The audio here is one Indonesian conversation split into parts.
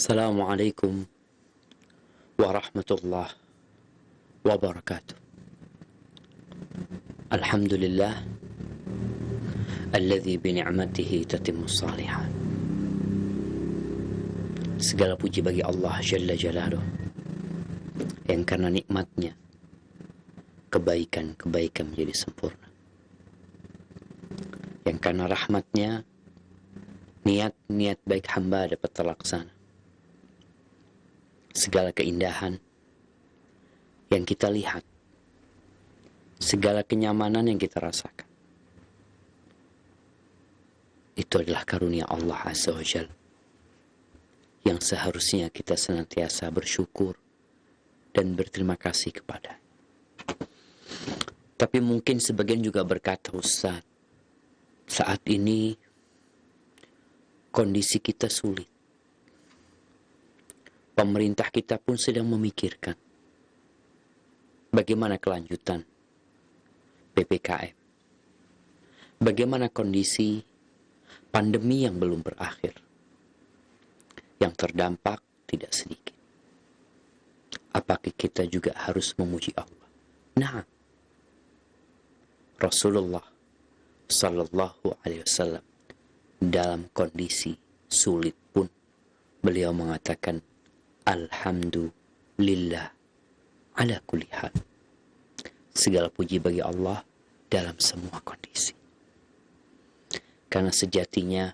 Assalamualaikum warahmatullahi wabarakatuh. Alhamdulillah alladzi bi ni'matihi tatimmus shalihat. Segala puji bagi Allah Jalla Jalaluh yang karena nikmatnya kebaikan-kebaikan menjadi sempurna. Yang karena rahmatnya niat-niat baik hamba dapat terlaksana. Segala keindahan yang kita lihat, segala kenyamanan yang kita rasakan, itu adalah karunia Allah Azza wa Jalla yang seharusnya kita senantiasa bersyukur dan berterima kasih kepada. Tapi mungkin sebagian juga berkata, Ustaz, saat ini kondisi kita sulit. Pemerintah kita pun sedang memikirkan bagaimana kelanjutan PPKM. Bagaimana kondisi pandemi yang belum berakhir. Yang terdampak tidak sedikit. Apakah kita juga harus memuji Allah? Nah, Rasulullah Sallallahu Alaihi Wasallam dalam kondisi sulit pun beliau mengatakan Alhamdulillah ala kulli hal. Segala puji bagi Allah dalam semua kondisi. Karena sejatinya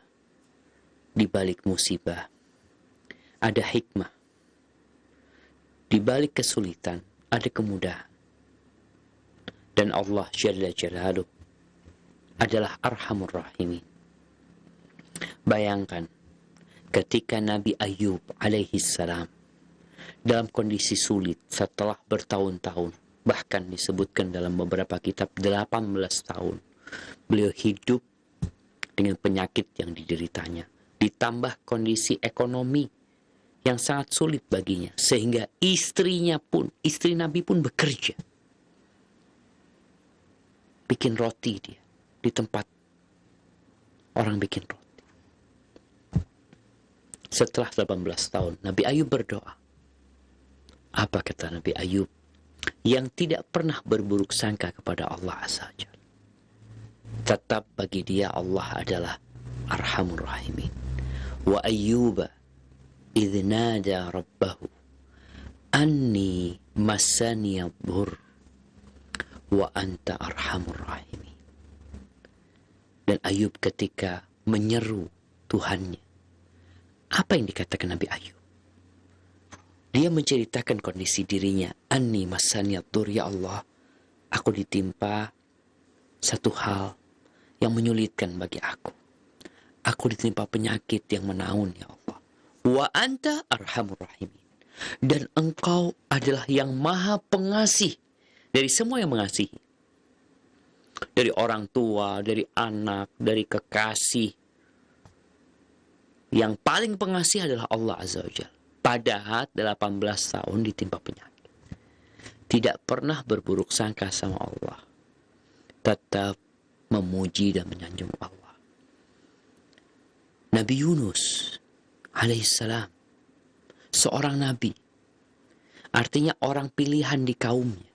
di balik musibah ada hikmah. Di balik kesulitan ada kemudahan. Dan Allah Jalla Jalaluh adalah Arhamur Rahimin. Bayangkan ketika Nabi Ayub alaihi salam dalam kondisi sulit setelah bertahun-tahun, bahkan disebutkan dalam beberapa kitab 18 tahun, beliau hidup dengan penyakit yang dideritanya, ditambah kondisi ekonomi yang sangat sulit baginya, sehingga istri Nabi pun bekerja, bikin roti dia di tempat orang bikin roti. Setelah 18 tahun, Nabi Ayub berdoa. Apa kata Nabi Ayub? Yang tidak pernah berburuk sangka kepada Allah Azza wa Jalla. Tetap bagi dia Allah adalah Arhamur Rahimin. Wa Ayyuba idh nada rabbahu anni massaniya dhur wa anta arhamur rahimin. Dan Ayub ketika menyeru Tuhannya, apa yang dikatakan Nabi Ayub? Dia menceritakan kondisi dirinya. Anni masaniyad dur, ya Allah, aku ditimpa satu hal yang menyulitkan bagi aku. Aku ditimpa penyakit yang menaun, ya Allah. Wa anta arhamur rahimin. Dan engkau adalah yang maha pengasih dari semua yang mengasihi. Dari orang tua, dari anak, dari kekasih. Yang paling pengasih adalah Allah Azza wa Jalla. Padahal 18 tahun ditimpa penyakit. Tidak pernah berburuk sangka sama Allah. Tetap memuji dan menyanjung Allah. Nabi Yunus alaihissalam, seorang nabi. Artinya orang pilihan di kaumnya.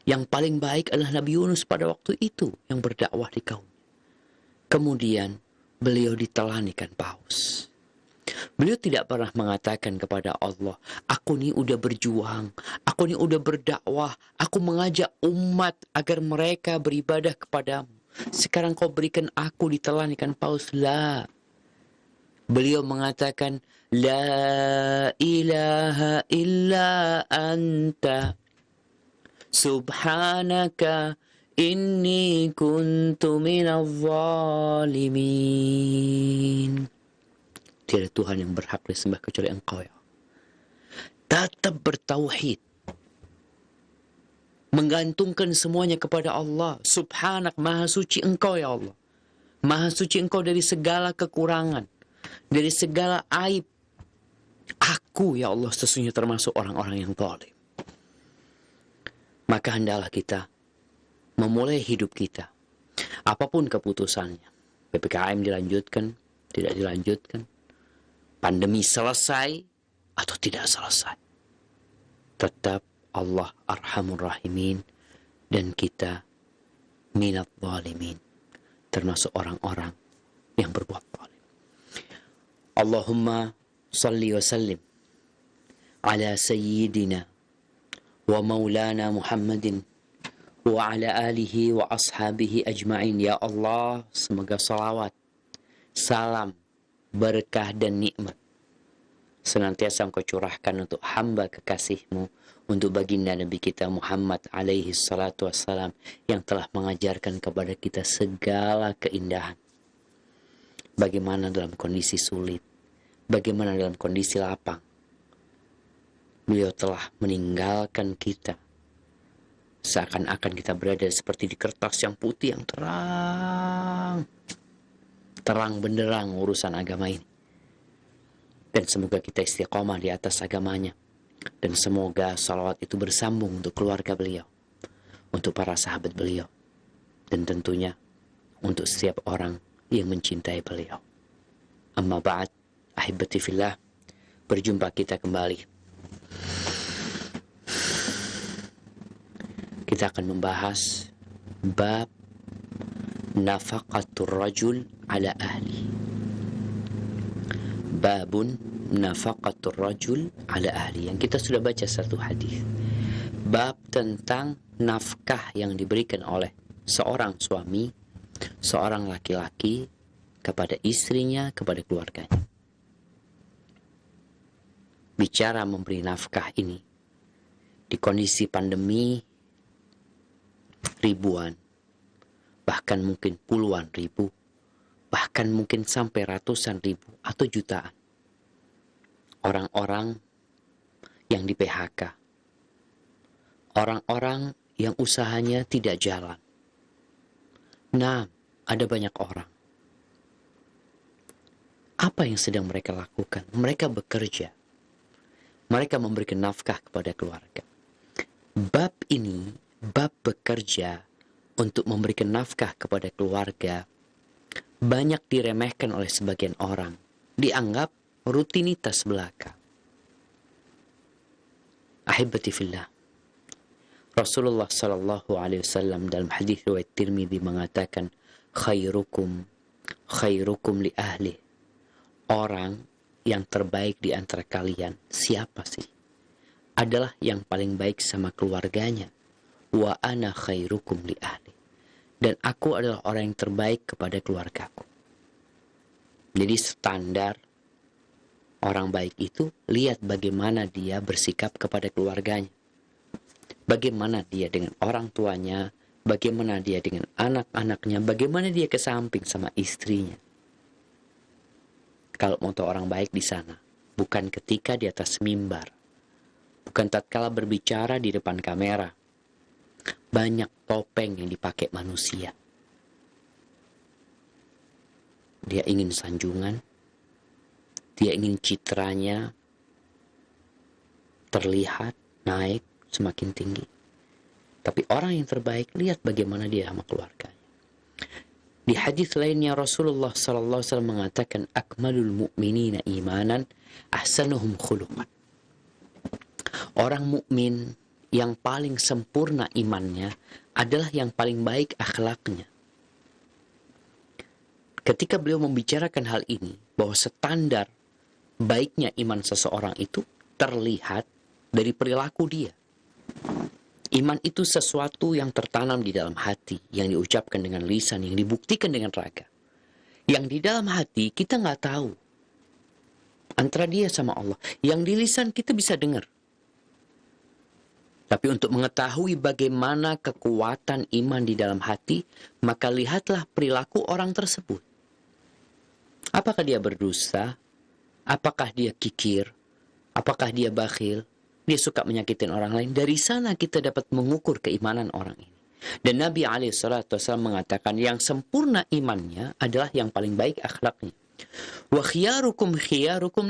Yang paling baik adalah Nabi Yunus pada waktu itu yang berdakwah di kaumnya. Kemudian beliau ditelan ikan paus. Beliau tidak pernah mengatakan kepada Allah, aku ni udah berjuang, aku ni udah berdakwah, aku mengajak umat agar mereka beribadah kepadamu. Sekarang kau berikan aku ditelan ikan paus. La. Beliau mengatakan, La ilaha illa anta subhanaka inni kuntu minadh zalimin. Tiada Tuhan yang berhak disembah kecuali Engkau, ya. Tetap bertauhid. Menggantungkan semuanya kepada Allah. Subhanak, maha suci Engkau, ya Allah. Maha suci Engkau dari segala kekurangan. Dari segala aib. Aku, ya Allah, sesungguhnya termasuk orang-orang yang zalim. Maka hendaklah kita memulai hidup kita. Apapun keputusannya. PPKM dilanjutkan, tidak dilanjutkan. pandemi selesai atau tidak selesai, tetap Allah Arhamur Rahimin dan kita minat zalimin, termasuk orang-orang yang berbuat zalim. Allahumma salli wa sallim ala sayyidina wa maulana Muhammadin wa ala alihi wa ashabihi ajma'in. Ya Allah, semoga salawat, salam, berkah dan nikmat senantiasa Engkau curahkan untuk hamba kekasih-Mu, untuk baginda Nabi kita Muhammad alaihi salatu wassalam, yang telah mengajarkan kepada kita segala keindahan. Bagaimana dalam kondisi sulit, bagaimana dalam kondisi lapang, beliau telah meninggalkan kita seakan-akan kita berada seperti di kertas yang putih yang terang benderang urusan agama ini. Dan semoga kita istiqomah di atas agamanya. Dan semoga salawat itu bersambung untuk keluarga beliau, untuk para sahabat beliau, dan tentunya untuk setiap orang yang mencintai beliau. Amma ba'd, ahibati fillah, berjumpa kita kembali. Kita akan membahas bab nafaqatur rajul ala ahli. Babun nafaqatur rajul ala ahli. Yang kita sudah baca satu hadis. Bab tentang nafkah yang diberikan oleh seorang suami, seorang laki-laki kepada istrinya, kepada keluarganya. Bicara memberi nafkah ini di kondisi pandemi, ribuan, bahkan mungkin puluhan ribu, bahkan mungkin sampai ratusan ribu atau jutaan orang-orang yang di PHK, orang-orang yang usahanya tidak jalan. Nah, ada banyak orang. Apa yang sedang mereka lakukan? Mereka bekerja. Mereka memberikan nafkah kepada keluarga. Bab ini, bab bekerja untuk memberikan nafkah kepada keluarga, banyak diremehkan oleh sebagian orang. Dianggap rutinitas belaka. Ahibati fillah, Rasulullah sallallahu alaihi wasallam dalam hadis riwayat Tirmidzi mengatakan, khairukum li ahli. Orang yang terbaik di antara kalian siapa sih? Adalah yang paling baik sama keluarganya. Wa ana khairukum li ahli. Dan aku adalah orang yang terbaik kepada keluargaku. Jadi standar orang baik itu, lihat bagaimana dia bersikap kepada keluarganya. Bagaimana dia dengan orang tuanya, bagaimana dia dengan anak-anaknya, bagaimana dia ke samping sama istrinya. Kalau mau tahu orang baik di sana, bukan ketika di atas mimbar, bukan tatkala berbicara di depan kamera. Banyak topeng yang dipakai manusia. Dia ingin sanjungan, dia ingin citranya terlihat, naik, semakin tinggi. Tapi orang yang terbaik, lihat bagaimana dia sama keluarganya. Di hadis lainnya Rasulullah SAW mengatakan, akmalul mu'minina imanan, ahsanuhum khuluqan. Orang mukmin yang paling sempurna imannya adalah yang paling baik akhlaknya. Ketika beliau membicarakan hal ini, bahwa standar baiknya iman seseorang itu terlihat dari perilaku dia. Iman itu sesuatu yang tertanam di dalam hati, yang diucapkan dengan lisan, yang dibuktikan dengan raga. Yang di dalam hati kita nggak tahu. Antara dia sama Allah. Yang di lisan kita bisa dengar. Tapi untuk mengetahui bagaimana kekuatan iman di dalam hati, maka lihatlah perilaku orang tersebut. Apakah dia berdusta? Apakah dia kikir? Apakah dia bakhil? Dia suka menyakitin orang lain. Dari sana kita dapat mengukur keimanan orang ini. Dan Nabi SAW mengatakan yang sempurna imannya adalah yang paling baik akhlaknya. Wa khiyarukum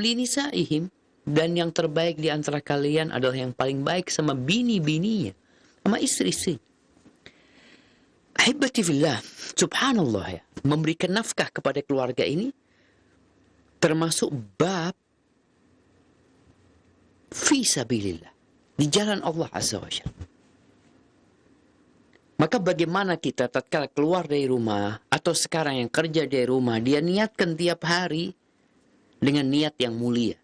li nisaihim. Dan yang terbaik di antara kalian adalah yang paling baik sama bini-bininya, sama istri-istri. Ahibati fillah, subhanallah ya, memberikan nafkah kepada keluarga ini termasuk bab fi sabilillah, di jalan Allah Azza wa Jalla. Maka bagaimana kita tatkala keluar dari rumah atau sekarang yang kerja dari rumah, dia niatkan tiap hari dengan niat yang mulia.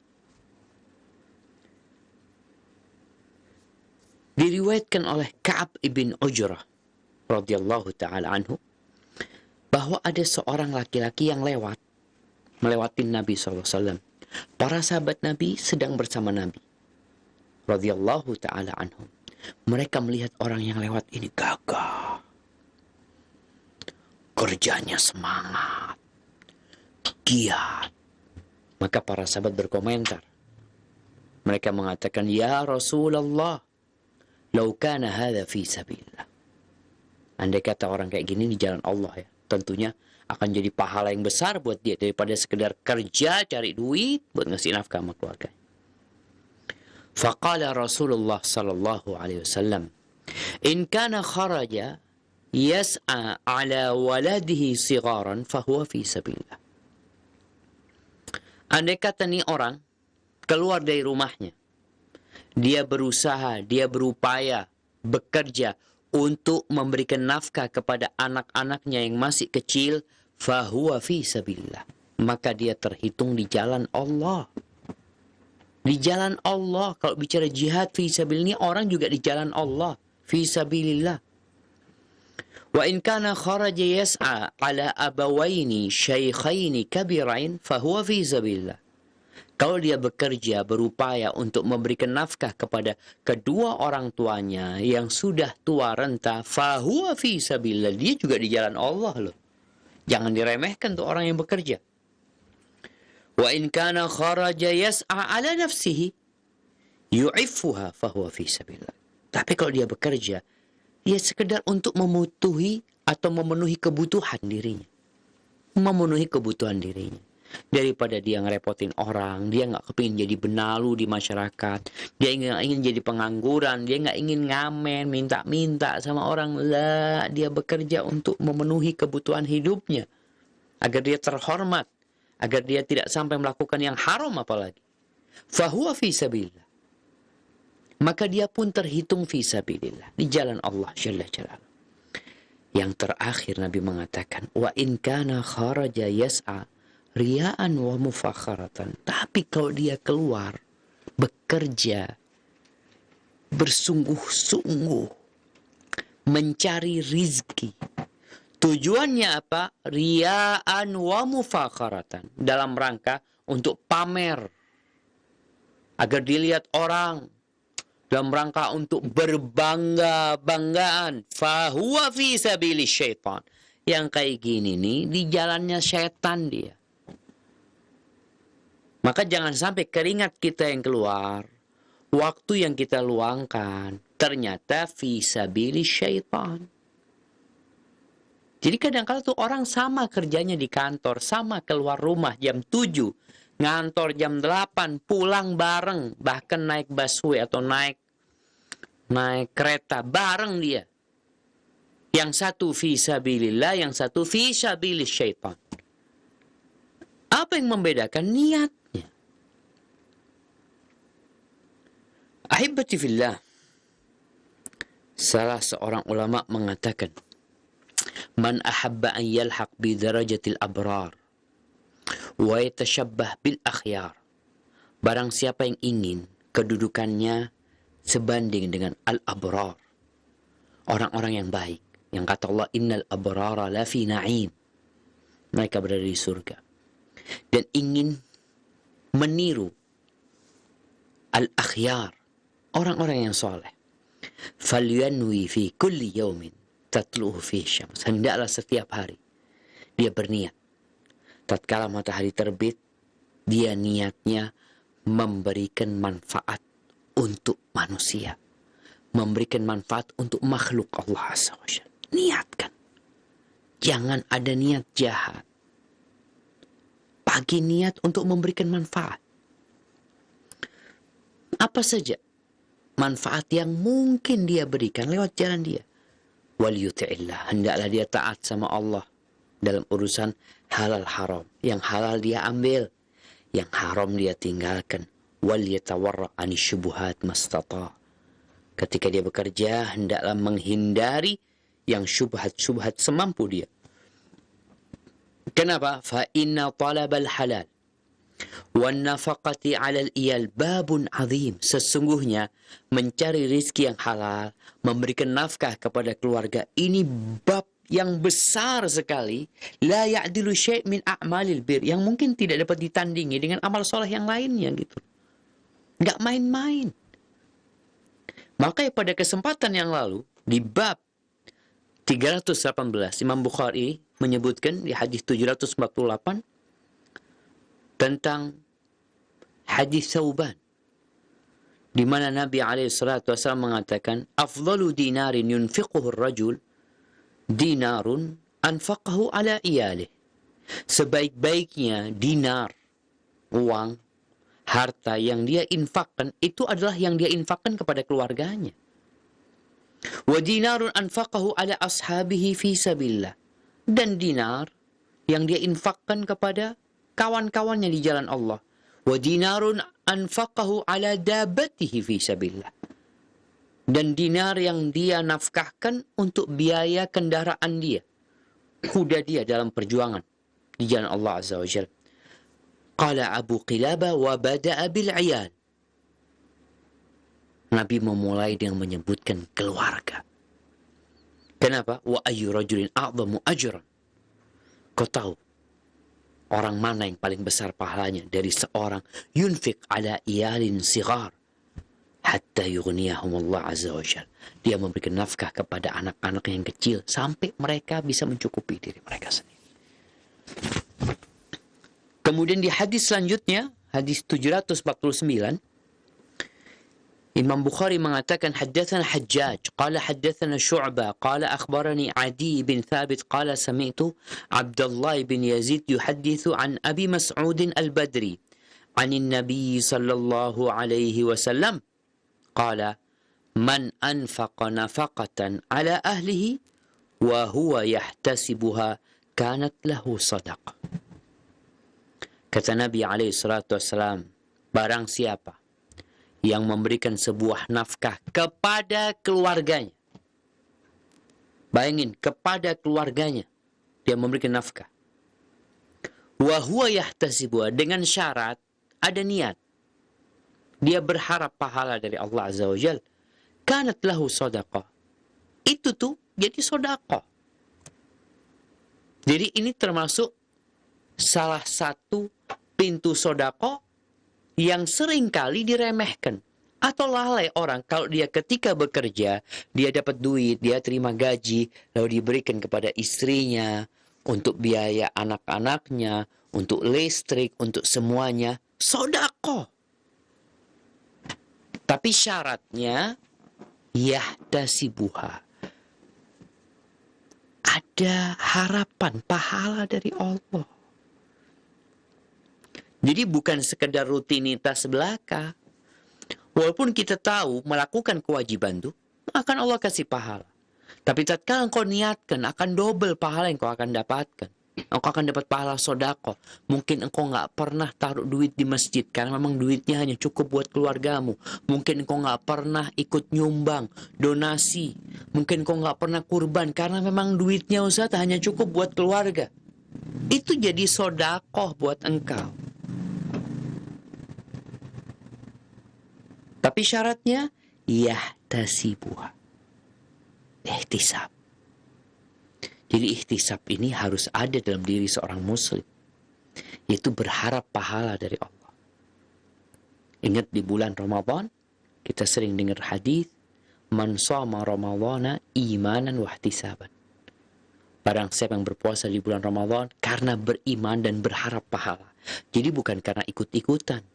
Diriwayatkan oleh Ka'ab ibn Ujrah radhiyallahu taala anhu bahwa ada seorang laki-laki yang melewati Nabi SAW. Para sahabat Nabi sedang bersama Nabi radhiyallahu taala anhum. Mereka melihat orang yang lewat ini gagah, kerjanya semangat, giat. Maka para sahabat berkomentar. Mereka mengatakan, ya Rasulullah, lau kana hadha fi sabilillah. Andai kata orang kayak gini di jalan Allah ya, tentunya akan jadi pahala yang besar buat dia daripada sekedar kerja cari duit buat ngasih nafkah sama keluarga. Faqala Rasulullah sallallahu alaihi wasallam, in kana kharaja yas'a ala waladihi sigharan fahuwa fi sabilillah. Andai kata nih orang keluar dari rumahnya, dia berusaha, dia berupaya, bekerja untuk memberikan nafkah kepada anak-anaknya yang masih kecil, fahuwa fi sabilillah. Maka dia terhitung di jalan Allah. Di jalan Allah. Kalau bicara jihad fi sabilillah, orang juga di jalan Allah. Fi sabilillah. Wa in kana kharaja yas'a ala abawaini syaikhaini kabirain fahuwa fi sabilillah. Kalau dia bekerja, berupaya untuk memberikan nafkah kepada kedua orang tuanya yang sudah tua renta, fahuwa fi sabilillah. Dia juga di jalan Allah loh. Jangan diremehkan tuh orang yang bekerja. Wa in kana kharaja yas'a ala nafsihi yu'iffuha fahuwa fi sabilillah. Tapi kalau dia bekerja, dia sekedar untuk memenuhi atau memenuhi kebutuhan dirinya. Memenuhi kebutuhan dirinya. Daripada dia ngerepotin orang, dia nggak kepingin jadi benalu di masyarakat, dia nggak ingin jadi pengangguran, dia nggak ingin ngamen, minta-minta sama orang. Lah, dia bekerja untuk memenuhi kebutuhan hidupnya. Agar dia terhormat. Agar dia tidak sampai melakukan yang haram apalagi. Fahuwa fi sabilillah. Maka dia pun terhitung fi sabilillah. Di jalan Allah Jalla Jalaluhu. Yang terakhir Nabi mengatakan, wa in kana kharaja yas'a riya'an wa mufakharatan. Tapi kalau dia keluar, bekerja, bersungguh-sungguh, mencari rizki. Tujuannya apa? Riya'an wa mufakharatan. Dalam rangka untuk pamer. Agar dilihat orang. Dalam rangka untuk berbangga-banggaan. Fahuwa fi sabili syaitan. Yang kayak gini nih, di jalannya syaitan dia. Maka jangan sampai keringat kita yang keluar. Waktu yang kita luangkan. Ternyata fi sabili syaitan. Jadi kadang-kadang tuh orang sama kerjanya di kantor, sama keluar rumah jam 7, ngantor jam 8, pulang bareng, bahkan naik busway atau naik kereta bareng dia. Yang satu fi sabilillah, yang satu fi sabilis syaitan. Apa yang membedakan? Niatnya. Ahibati fillah. Salah seorang ulama mengatakan, man ahabba an yalhaq bi darajatil abrar wa yatashabbah bil akhyar. Barang siapa yang ingin kedudukannya sebanding dengan al-abrar, orang-orang yang baik, yang kata Allah, innal abrara lafi na'im, mereka berada di surga, dan ingin meniru al-akhyar, orang-orang yang soleh, falyanwi fi kulli yawmin tatluhu fi syams. Hendaklah setiap hari dia berniat. Tatkala matahari terbit, dia niatnya memberikan manfaat untuk manusia. Memberikan manfaat untuk makhluk Allah Azza wa Jalla. Niatkan. Jangan ada niat jahat. Pagi niat untuk memberikan manfaat. Apa saja manfaat yang mungkin dia berikan lewat jalan dia. Waliyuti'illah, hendaklah dia taat sama Allah dalam urusan halal haram. Yang halal dia ambil, yang haram dia tinggalkan. Wal yatawarra' anisyubuhat mastata'. Ketika dia bekerja, hendaklah menghindari yang syubhat-syubhat semampu dia. Kenapa? Fa inna talabal halal wan nafaqati 'alal iyal babun 'azim. Sesungguhnya mencari rizki yang halal, memberikan nafkah kepada keluarga, ini bab yang besar sekali. La ya'dilu syai' min a'malil bir, yang mungkin tidak dapat ditandingi dengan amal soleh yang lainnya gitu. Nggak main-main. Maka pada kesempatan yang lalu di bab 318 Imam Bukhari menyebutkan di hadis 748 tentang hadis Thauban, di mana Nabi SAW mengatakan, afdalu dinarin yunfiquhu ar-rajul dinarun anfaqahu ala iyalih. Sebaik-baiknya dinar, uang, harta yang dia infakkan, itu adalah yang dia infakkan kepada keluarganya. Wa dinarun anfaqahu ala ashabihi fi sabilillah. Dan dinar yang dia infakkan kepada kawan-kawannya di jalan Allah. Wa dinarun anfaqahu ala dabatihi fi sabilillah. Dan dinar yang dia nafkahkan untuk biaya kendaraan dia, kuda dia dalam perjuangan di jalan Allah Azza wa Jalla. Qala Abu Qilabah wa bada'a bil 'iyal. Nabi memulai dengan menyebutkan keluarga. Kenapa? Wa ayyu rajulin a'zamu ajran. Kau tahu orang mana yang paling besar pahalanya dari seorang yunfiq ala iyalin sigar hatta yughniyahum Allah Azza wa Jalla. Dia memberikan nafkah kepada anak-anak yang kecil sampai mereka bisa mencukupi diri mereka sendiri. Kemudian di hadis selanjutnya, hadis 749, Imam Bukhari mengatakan, haddatsana Hajjaj qala haddatsana Syu'bah qala akhbarani Adi bin Thabit qala sami'tu Abdullah bin Yazid yuhaddithu an Abi Mas'ud al-Badri an an-nabi sallallahu alaihi wasallam qala man anfaqa nafaqatan ala ahlihi wa huwa yahtasibuha kanat lahu sadaqah. Kata Nabi alaihi salatu wasallam, barang siapa yang memberikan sebuah nafkah kepada keluarganya. Bayangin, kepada keluarganya dia memberikan nafkah. Wa huwa yahtasibuha, dengan syarat ada niat. Dia berharap pahala dari Allah Azza wa Jalla. Kanat lahu sadaqah. Itu tuh jadi sedekah. Jadi ini termasuk salah satu pintu sedekah yang seringkali diremehkan atau lalai orang. Kalau dia ketika bekerja, dia dapat duit, dia terima gaji, lalu diberikan kepada istrinya untuk biaya anak-anaknya, untuk listrik, untuk semuanya, sedekah. Tapi syaratnya yahtasibuha, ada harapan pahala dari Allah. Jadi bukan sekedar rutinitas belaka. Walaupun kita tahu melakukan kewajiban itu akan Allah kasih pahala. Tapi tatkala engkau niatkan, akan double pahala yang engkau akan dapatkan. Engkau akan dapat pahala sedekah. Mungkin engkau nggak pernah taruh duit di masjid karena memang duitnya hanya cukup buat keluargamu. Mungkin engkau nggak pernah ikut nyumbang, donasi. Mungkin engkau nggak pernah kurban karena memang duitnya Ustaz hanya cukup buat keluarga. Itu jadi sedekah buat engkau. Tapi syaratnya yahtasibuha, ihtisab. Jadi ihtisab ini harus ada dalam diri seorang muslim, yaitu berharap pahala dari Allah. Ingat di bulan Ramadan kita sering dengar hadis, man shoma ramadhana imanan wa ihtisaban. Barang siapa yang berpuasa di bulan Ramadan karena beriman dan berharap pahala. Jadi bukan karena ikut-ikutan,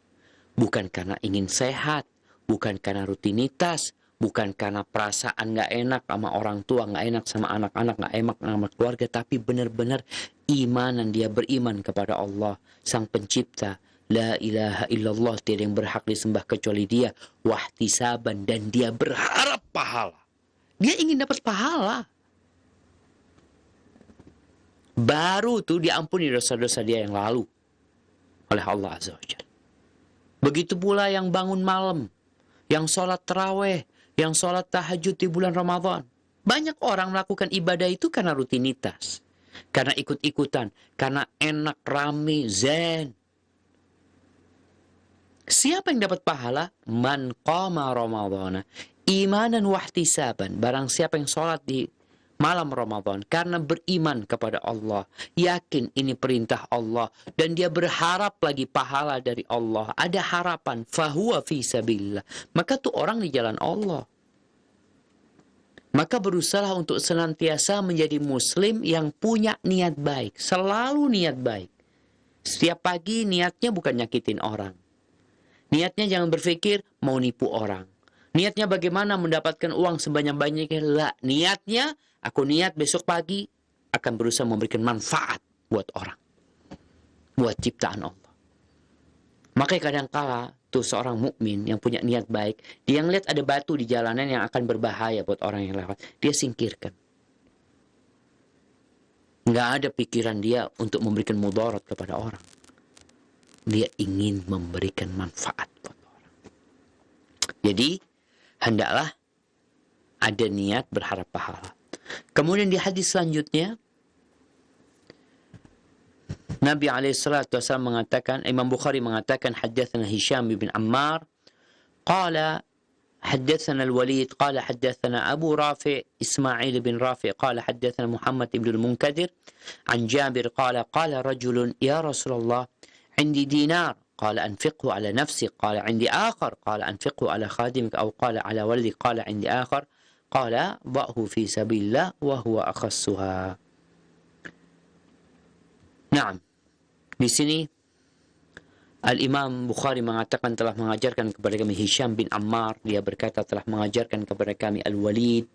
bukan karena ingin sehat, bukan karena rutinitas, bukan karena perasaan gak enak sama orang tua, gak enak sama anak-anak, gak enak sama keluarga, tapi benar-benar imanan, dia beriman kepada Allah, Sang Pencipta. La ilaha illallah, tiada yang berhak disembah kecuali Dia. Wahtisaban, dan dia berharap pahala. Dia ingin dapat pahala. Baru tuh diampuni dosa-dosa dia yang lalu. oleh Allah Azza wa Jalla. Begitu pula yang bangun malam, yang sholat taraweh, yang sholat tahajud di bulan Ramadan. Banyak orang melakukan ibadah itu karena rutinitas, karena ikut-ikutan, karena enak, rame, zen. Siapa yang dapat pahala? Man qama Ramadhana imanan wahtisaban. Barang siapa yang sholat di malam Ramadan karena beriman kepada Allah, yakin ini perintah Allah, dan dia berharap lagi pahala dari Allah, ada harapan, fahuwa fi sabilillah, maka tuh orang di jalan Allah. Maka berusaha untuk senantiasa menjadi muslim yang punya niat baik, selalu niat baik. Setiap pagi niatnya bukan nyakitin orang. Niatnya jangan berpikir mau nipu orang. Niatnya bagaimana mendapatkan uang sebanyak-banyaknya. Lah, niatnya aku niat besok pagi akan berusaha memberikan manfaat buat orang, buat ciptaan Allah. Makanya kadang-kala tuh seorang mukmin yang punya niat baik, dia ngeliat ada batu di jalanan yang akan berbahaya buat orang yang lewat, dia singkirkan. Nggak ada pikiran dia untuk memberikan mudarat kepada orang. Dia ingin memberikan manfaat buat orang. Jadi, hendaklah ada niat berharap pahala. Kemudian di hadis selanjutnya, Nabi SAW mengatakan, Imam Bukhari mengatakan, haddatsana Hisham bin Ammar, qala حدثنا الوليد قال حدثنا أبو رافع إسماعيل بن رافع قال حدثنا محمد بن المنكدر عن جابر قال قال رجل يا رسول الله عندي دينار قال أنفقه على نفسي قال عندي آخر قال أنفقه على خادمك أو قال على ولدك قال عندي آخر قال ضعه في سبيل الله وهو أخصها. Naam, di sini Al-Imam Bukhari mengatakan telah mengajarkan kepada kami Hisham bin Ammar. Dia berkata telah mengajarkan kepada kami Al-Walid.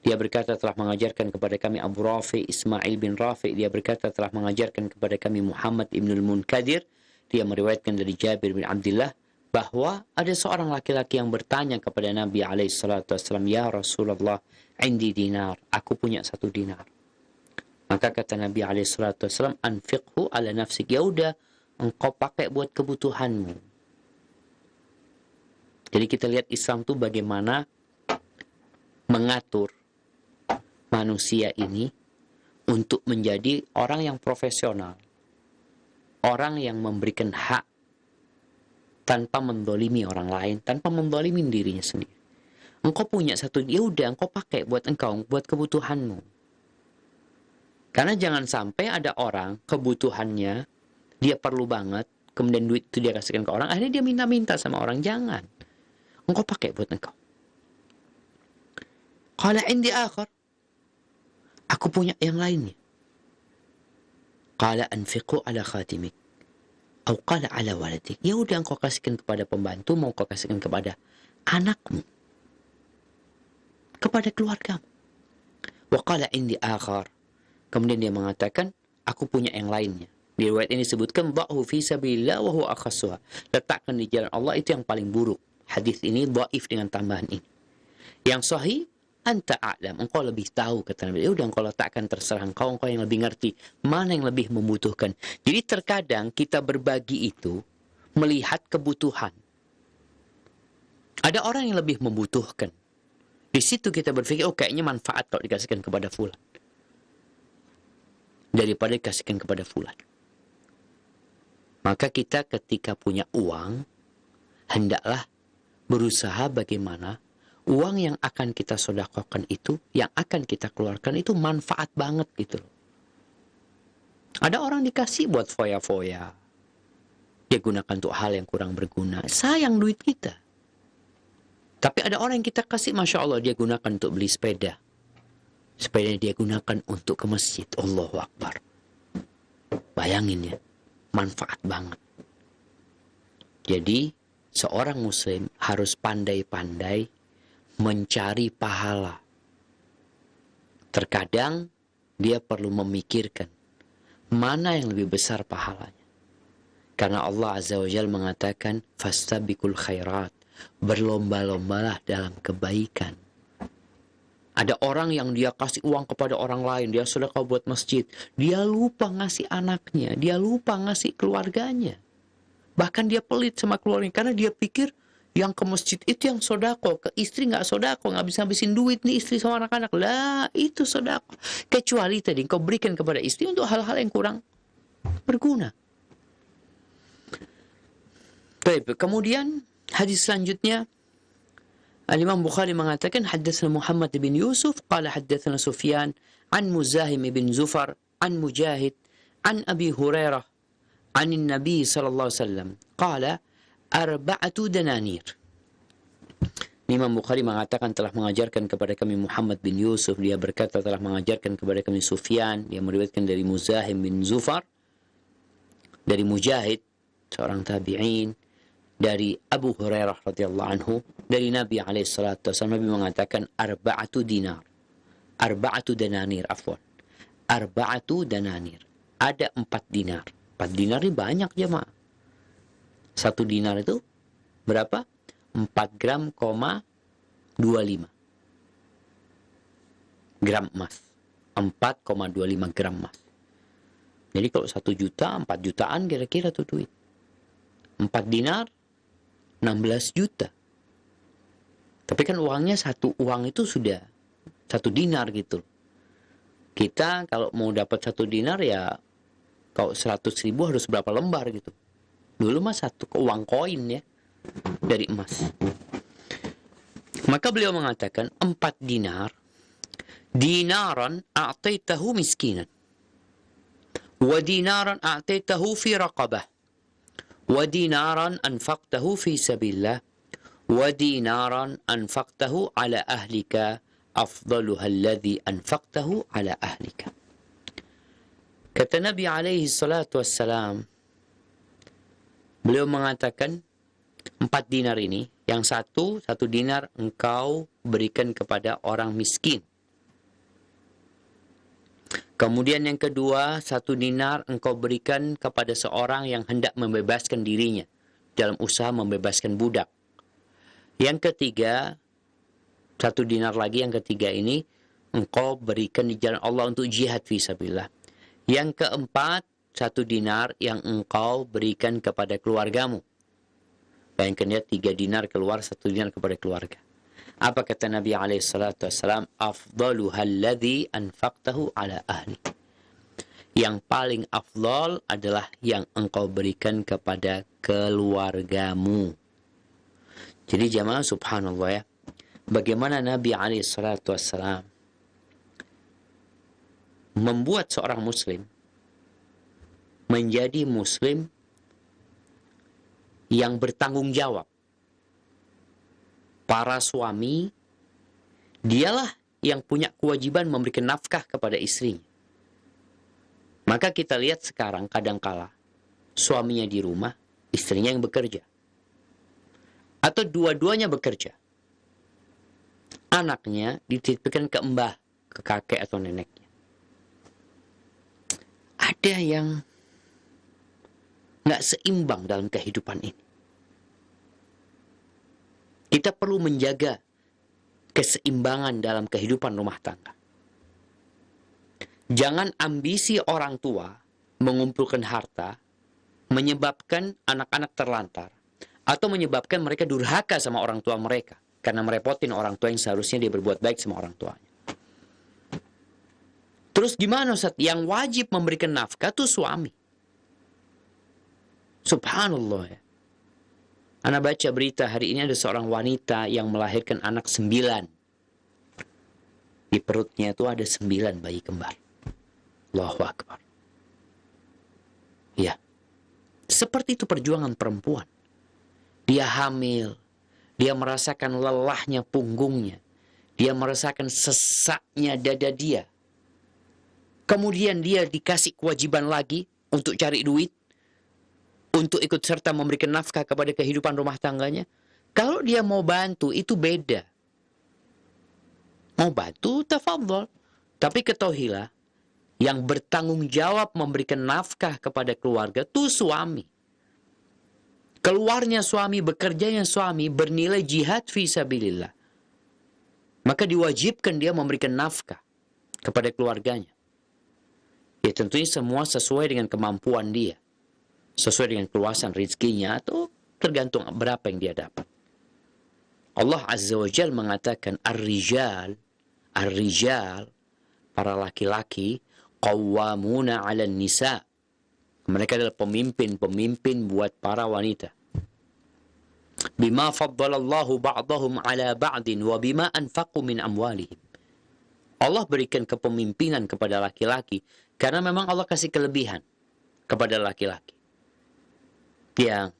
Dia berkata telah mengajarkan kepada kami Abu Rafi Ismail bin Rafi. Dia berkata telah mengajarkan kepada kami Muhammad ibn al-Munkadir. Dia meriwayatkan dari Jabir bin Abdullah bahwa ada seorang laki-laki yang bertanya kepada Nabi SAW, Ya Rasulullah, indi dinar, aku punya 1 dinar. Maka kata Nabi SAW, anfiqhu ala nafsik, ya udah, engkau pakai buat kebutuhanmu. Jadi kita lihat Islam itu bagaimana mengatur manusia ini untuk menjadi orang yang profesional. Orang yang memberikan hak tanpa mendolimi orang lain, tanpa mendolimi dirinya sendiri. Engkau punya 1, ya udah engkau pakai buat engkau, buat kebutuhanmu. Karena jangan sampai ada orang kebutuhannya dia perlu banget, kemudian duit itu dia kasihkan ke orang, akhirnya dia minta-minta sama orang. Jangan. Engkau pakai buat engkau. Qala indi akhar, aku punya yang lainnya. Qala anfiqu ala khatimik, atau qala ala waladik. Ya udah engkau kasihkan kepada pembantu, mau kau kasihkan kepada anakmu, kepada keluargamu. Wa qala indi akhar, kemudian dia mengatakan, aku punya yang lainnya. Di riwayat ini disebutkan dha'hu fi sabilillah wa huwa akhassuha. Letakkan di jalan Allah itu yang paling buruk. Hadis ini dhaif dengan tambahan ini. Yang sahih, anta a'lam, engkau lebih tahu, kata Nabi. Udah engkau letakkan, terserah engkau yang lebih ngerti mana yang lebih membutuhkan. Jadi terkadang kita berbagi itu melihat kebutuhan. Ada orang yang lebih membutuhkan. Di situ kita berpikir, oh kayaknya manfaat kalau dikasihkan kepada fulan daripada dikasihkan kepada fulan. Maka kita ketika punya uang, hendaklah berusaha bagaimana uang yang akan kita sedekahkan itu, yang akan kita keluarkan itu manfaat banget gitu loh. Ada orang dikasih buat foya-foya, dia gunakan untuk hal yang kurang berguna. Sayang duit kita. Tapi ada orang yang kita kasih, Masya Allah, dia gunakan untuk beli sepeda. Sepeda dia gunakan untuk ke masjid. Allahu Akbar. Bayangin ya. Manfaat banget. Jadi, seorang muslim harus pandai-pandai mencari pahala. Terkadang, dia perlu memikirkan mana yang lebih besar pahalanya. Karena Allah Azza wa Jalla mengatakan, Fastabiqul khairat. Berlomba-lombalah dalam kebaikan. Ada orang yang dia kasih uang kepada orang lain, dia sedekah buat masjid. Dia lupa ngasih anaknya, dia lupa ngasih keluarganya. Bahkan dia pelit sama keluarganya, karena dia pikir yang ke masjid itu yang sodako, ke istri nggak sodako, nggak bisa habisin duit nih istri sama anak-anak. Lah, itu sodako. Kecuali tadi kau berikan kepada istri untuk hal-hal yang kurang berguna. Baik, kemudian hadis selanjutnya, Al-Imam Bukhari mengatakan, haddatsana Muhammad bin Yusuf qala haddatsana Sufyan an Muzahim bin Zufar an Mujahid an Abi Hurairah an Nabi sallallahu alaihi wasallam qala arba'atu dananir. Imam Bukhari mengatakan telah mengajarkan kepada kami Muhammad bin Yusuf, dia berkata telah mengajarkan kepada kami Sufyan, dia meriwayatkan dari Muzahim bin Zufar, dari Mujahid seorang tabi'in, dari Abu Hurairah radhiyallahu anhu, dari Nabi alaihi salatu wasallam. Nabi mengatakan arba'atu dinar, arba'atu dananir, afwan, arba'atu dananir, ada 4 dinar. 4 dinar ini banyak jemaah. 1 dinar itu berapa? 4 gram, 25 gram emas. 4,25 gram emas. Jadi kalau 1 juta, 4 jutaan kira-kira tuh duit. 4 dinar 16 juta. Tapi kan uangnya satu uang itu sudah 1 dinar gitu. Kita kalau mau dapat 1 dinar ya kalau 100.000 harus berapa lembar gitu. Dulu mah 1 uang koin ya dari emas. Maka beliau mengatakan 4 dinar, dinaran a'taitahu miskinan, wa dinaran a'taitahu fi raqabah, wa dinaran anfaqtahu fi sabilillah, wa dinaran anfaqtahu ala ahlika afdaluha alladhi anfaqtahu ala ahlika. Kata Nabi alaihi salatu wassalam, beliau mengatakan 4 dinar ini, yang satu dinar engkau berikan kepada orang miskin. Kemudian yang kedua, 1 dinar engkau berikan kepada seorang yang hendak membebaskan dirinya dalam usaha membebaskan budak. Yang ketiga, 1 dinar lagi, yang ketiga ini engkau berikan di jalan Allah untuk jihad fisabilillah. Yang keempat, 1 dinar yang engkau berikan kepada keluargamu. Bayangkan ya, 3 dinar keluar, 1 dinar kepada keluarga. Apa kata Nabi SAW? Afdaluha alladhi anfaqtahu ala ahli. Yang paling afdal adalah yang engkau berikan kepada keluargamu. Jadi jamaah subhanallah ya, bagaimana Nabi SAW membuat seorang muslim menjadi muslim yang bertanggung jawab. Para suami, dialah yang punya kewajiban memberikan nafkah kepada istrinya. Maka kita lihat sekarang kadangkala suaminya di rumah, istrinya yang bekerja. Atau dua-duanya bekerja. Anaknya dititipkan ke mbah, ke kakek atau neneknya. Ada yang nggak seimbang dalam kehidupan ini. Kita perlu menjaga keseimbangan dalam kehidupan rumah tangga. Jangan ambisi orang tua mengumpulkan harta menyebabkan anak-anak terlantar atau menyebabkan mereka durhaka sama orang tua mereka karena merepotin orang tua yang seharusnya dia berbuat baik sama orang tuanya. Terus gimana Ustaz? Yang wajib memberikan nafkah itu suami. Subhanallah ya. Ana baca berita hari ini ada seorang wanita yang melahirkan anak 9. Di perutnya itu ada 9 bayi kembar. Allahu Akbar. Ya. Seperti itu perjuangan perempuan. Dia hamil. Dia merasakan lelahnya punggungnya. Dia merasakan sesaknya dada dia. Kemudian dia dikasih kewajiban lagi untuk cari duit, untuk ikut serta memberikan nafkah kepada kehidupan rumah tangganya. Kalau dia mau bantu, itu beda. Mau bantu, tafadhol. Tapi ketahuilah, yang bertanggung jawab memberikan nafkah kepada keluarga itu suami. Keluarnya suami, bekerjanya suami, bernilai jihad fisabilillah. maka diwajibkan dia memberikan nafkah kepada keluarganya. Ya tentunya semua sesuai dengan kemampuan dia, sesuai dengan keluasan rezekinya, atau tergantung berapa yang dia dapat. Allah Azza wa Jal mengatakan ar-rijal, para laki-laki, qawwamuna 'alan nisa. Mereka adalah pemimpin buat para wanita. Bima faddalallahu ba'dahum 'ala ba'din wa bima anfaqu min amwalihim. Allah berikan kepemimpinan kepada laki-laki karena memang Allah kasih kelebihan kepada laki-laki. Yang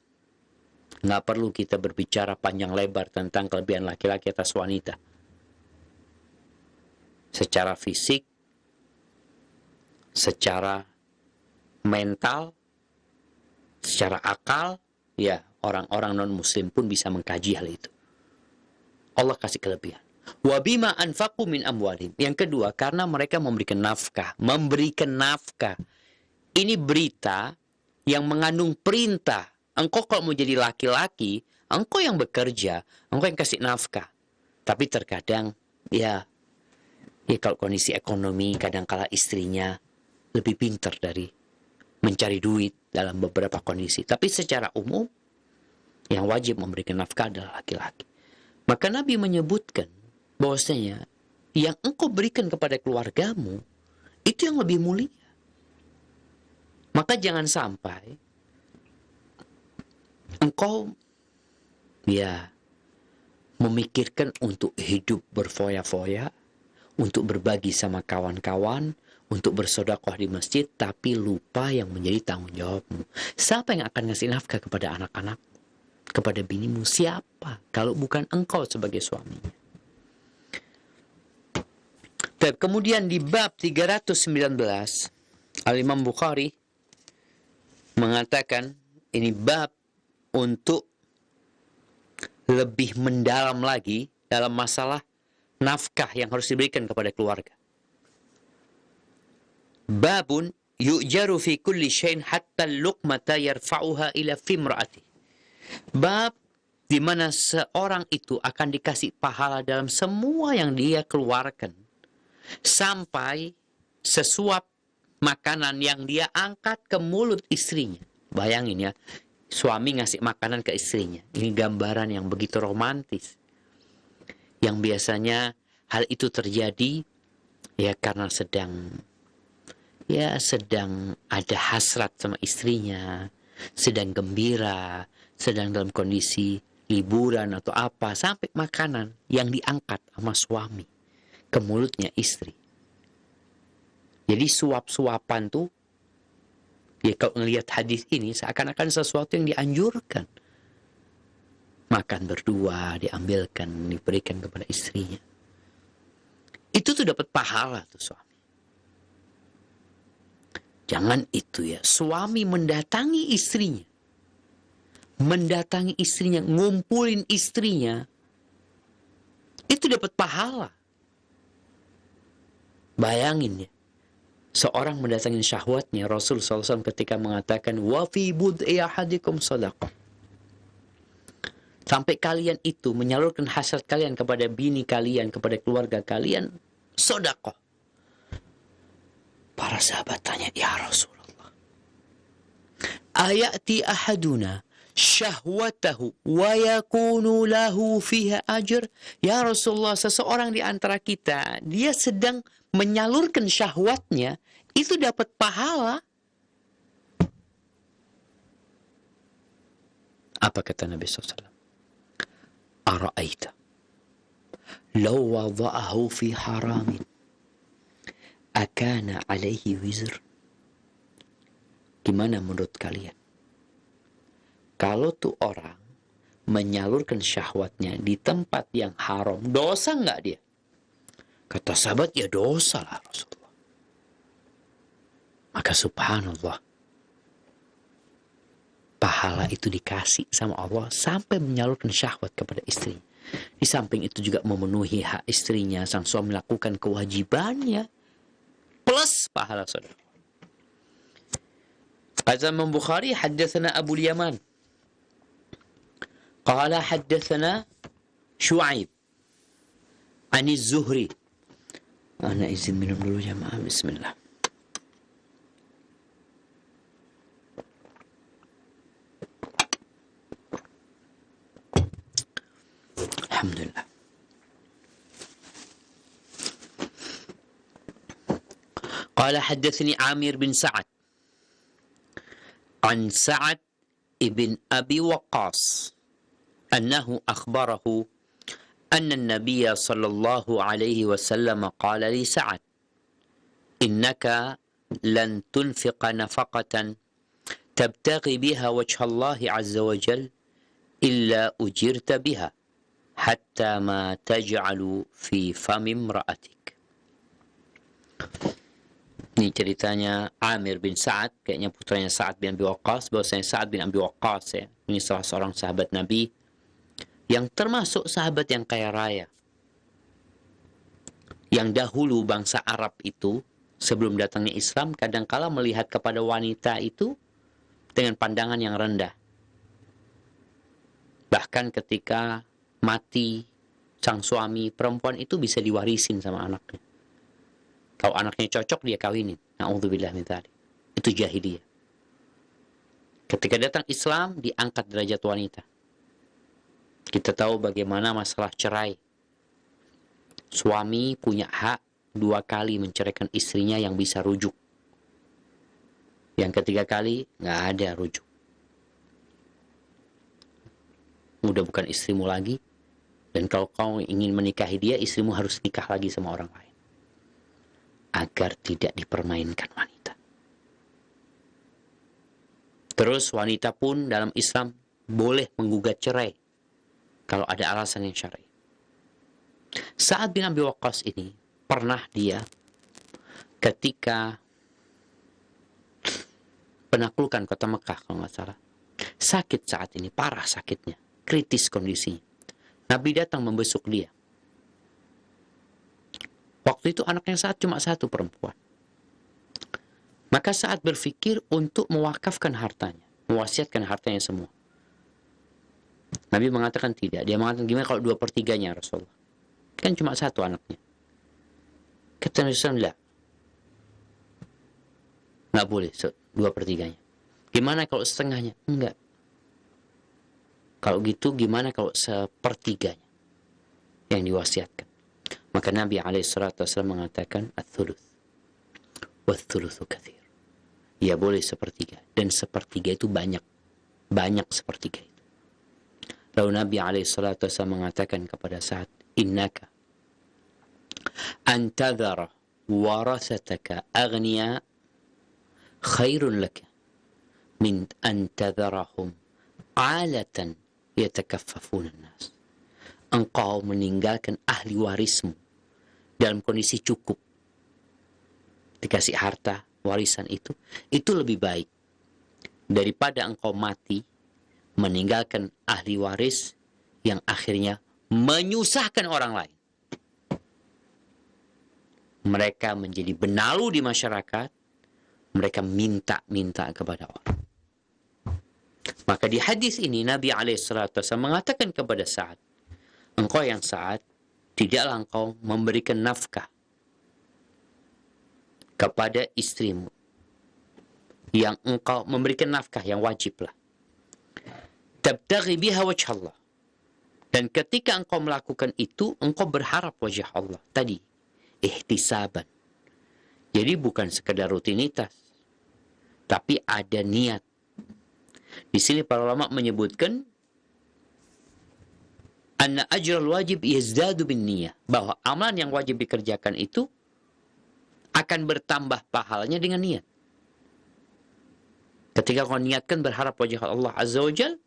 nggak perlu kita berbicara panjang lebar tentang kelebihan laki-laki atas wanita. Secara fisik, secara mental, secara akal, ya orang-orang non-muslim pun bisa mengkaji hal itu. Allah kasih kelebihan. Wa bima anfaqu min amwalihim. Yang kedua, karena mereka memberikan nafkah. Ini berita yang mengandung perintah. Engkau kalau mau jadi laki-laki, engkau yang bekerja, engkau yang kasih nafkah. Tapi terkadang, ya kalau kondisi ekonomi, kadangkala istrinya lebih pintar dari mencari duit dalam beberapa kondisi. Tapi secara umum, yang wajib memberikan nafkah adalah laki-laki. Maka Nabi menyebutkan bahwasanya yang engkau berikan kepada keluargamu itu yang lebih mulia. Maka jangan sampai engkau memikirkan untuk hidup berfoya-foya, untuk berbagi sama kawan-kawan, untuk bersedekah di masjid, tapi lupa yang menjadi tanggung jawabmu. Siapa yang akan ngasih nafkah kepada anak-anak, kepada binimu? Siapa kalau bukan engkau sebagai suaminya? Kemudian di bab 319, Al-Imam Bukhari mengatakan ini bab untuk lebih mendalam lagi dalam masalah nafkah yang harus diberikan kepada keluarga. Babun yu'jaru fi kulli syai'in hatta luqmata yarfa'uha ila fimra'ati. Bab di mana seorang itu akan dikasih pahala dalam semua yang dia keluarkan, sampai sesuap makanan yang dia angkat ke mulut istrinya. Bayangin ya, suami ngasih makanan ke istrinya. Ini gambaran yang begitu romantis. Yang biasanya hal itu terjadi ya karena sedang ada hasrat sama istrinya, sedang gembira, sedang dalam kondisi liburan atau apa, sampai makanan yang diangkat sama suami ke mulutnya istri. Jadi suap-suapan tuh, ya kalau melihat hadis ini seakan-akan sesuatu yang dianjurkan. Makan berdua, diambilkan, diberikan kepada istrinya. Itu tuh dapat pahala tuh suami. Jangan itu ya, suami mendatangi istrinya. Ngumpulin istrinya. Itu dapat pahala. Bayangin ya, seorang mendatangi syahwatnya. Rasul SAW ketika mengatakan, wa fi bud'i ahadikum sadaqah. Sampai kalian itu menyalurkan hasrat kalian kepada bini kalian, kepada keluarga kalian, sedekah. Para sahabat tanya, ya Rasulullah, ayati ahaduna syahwatahu wa yakunu lahu fiha ajr? Ya Rasulullah, seseorang di antara kita, dia sedang menyalurkan syahwatnya, itu dapat pahala. Apa kata Nabi SAW? Ara'aita law wada'ahu fi haramin akana alaihi wizr? Gimana menurut kalian? Kalau tuh orang menyalurkan syahwatnya di tempat yang haram, dosa nggak dia? Kata sahabat, ya dosa lah Rasulullah. Maka subhanallah, pahala itu dikasih sama Allah sampai menyalurkan syahwat kepada istri. Di samping itu juga memenuhi hak istrinya, sang suami melakukan kewajibannya, plus pahala saudara. Kata Imam Bukhari, haddatsana Abu Yaman qala haddatsana Syu'aib Anis Zuhri. Ana izin minum dulu jamaah. Bismillah. Alhamdulillah. قال حدثني عامر بن سعد عن سعد ابن أبي وقاص أنه أخبره أن النبي صلى الله عليه وسلم قال لسعد إنك لن تنفق نفقة تبتغي بها وجه الله عز وجل إلا أجرت بها حتى ما تجعل في فم امرأتك. Ini ceritanya Amir bin Sa'ad, kayaknya putranya Sa'ad bin Abi Waqqas, bahwasanya Sa'ad bin Abi Waqqas ya, ini salah seorang sahabat Nabi yang termasuk sahabat yang kaya raya. Yang dahulu bangsa Arab itu sebelum datangnya Islam kadangkala melihat kepada wanita itu dengan pandangan yang rendah. Bahkan ketika mati sang suami, perempuan itu bisa diwarisin sama anaknya. Kalau anaknya cocok, dia kawinin. Na'udzubillah min dzalik. Itu jahiliyah. Ketika datang Islam, diangkat derajat wanita. Kita tahu bagaimana masalah cerai. Suami punya hak 2 kali menceraikan istrinya yang bisa rujuk. Yang ketiga kali, nggak ada rujuk. Udah bukan istrimu lagi. Dan kalau kau ingin menikahi dia, istrimu harus nikah lagi sama orang lain. Agar tidak dipermainkan wanita. Terus wanita pun dalam Islam boleh menggugat cerai kalau ada alasan yang syar'i. Sa'ad bin Abi Waqqas ini pernah dia ketika penaklukan kota Mekah kalau nggak salah, sakit saat ini, parah sakitnya, kritis kondisinya. Nabi datang membesuk dia. Waktu itu anaknya Sa'ad cuma 1 perempuan. Maka Sa'ad berpikir untuk mewakafkan hartanya, mewasiatkan hartanya semua. Nabi mengatakan tidak. Dia mengatakan, gimana kalau 2/3-nya Rasulullah? Kan cuma 1 anaknya. Kata Nabi SAW, nggak boleh 2/3-nya. Gimana kalau setengahnya? Enggak. Kalau gitu gimana kalau 1/3-nya yang diwasiatkan? Maka Nabi SAW mengatakan Ats-Tsuluts Wath-Tsulutsu katsir. Ya boleh 1/3. Dan 1/3 itu banyak. Banyak 1/3 itu. Lalu Nabi SAW mengatakan kepada Sa'ad, Innaka antadhara warasataka aghniya khairun laka min antadharahum alatan yatakaffafuna an-nas. Engkau meninggalkan ahli warismu dalam kondisi cukup, dikasih harta warisan itu lebih baik daripada engkau mati meninggalkan ahli waris yang akhirnya menyusahkan orang lain. Mereka menjadi benalu di masyarakat, mereka minta-minta kepada orang. Maka di hadis ini Nabi SAW mengatakan kepada Sa'ad, engkau yang Sa'ad, tidaklah engkau memberikan nafkah kepada istrimu yang engkau memberikan nafkah yang wajiblah. Tabtaghi biha wajh Allah. Dan ketika engkau melakukan itu, engkau berharap wajah Allah. Tadi, ihtisaban. Jadi bukan sekedar rutinitas, tapi ada niat. Di sini para ulama menyebutkan anna ajral wajib yazdadu bin niyah, bahwa amalan yang wajib dikerjakan itu akan bertambah pahalanya dengan niat. Ketika kau niatkan berharap wajah Allah Azza wa Jal,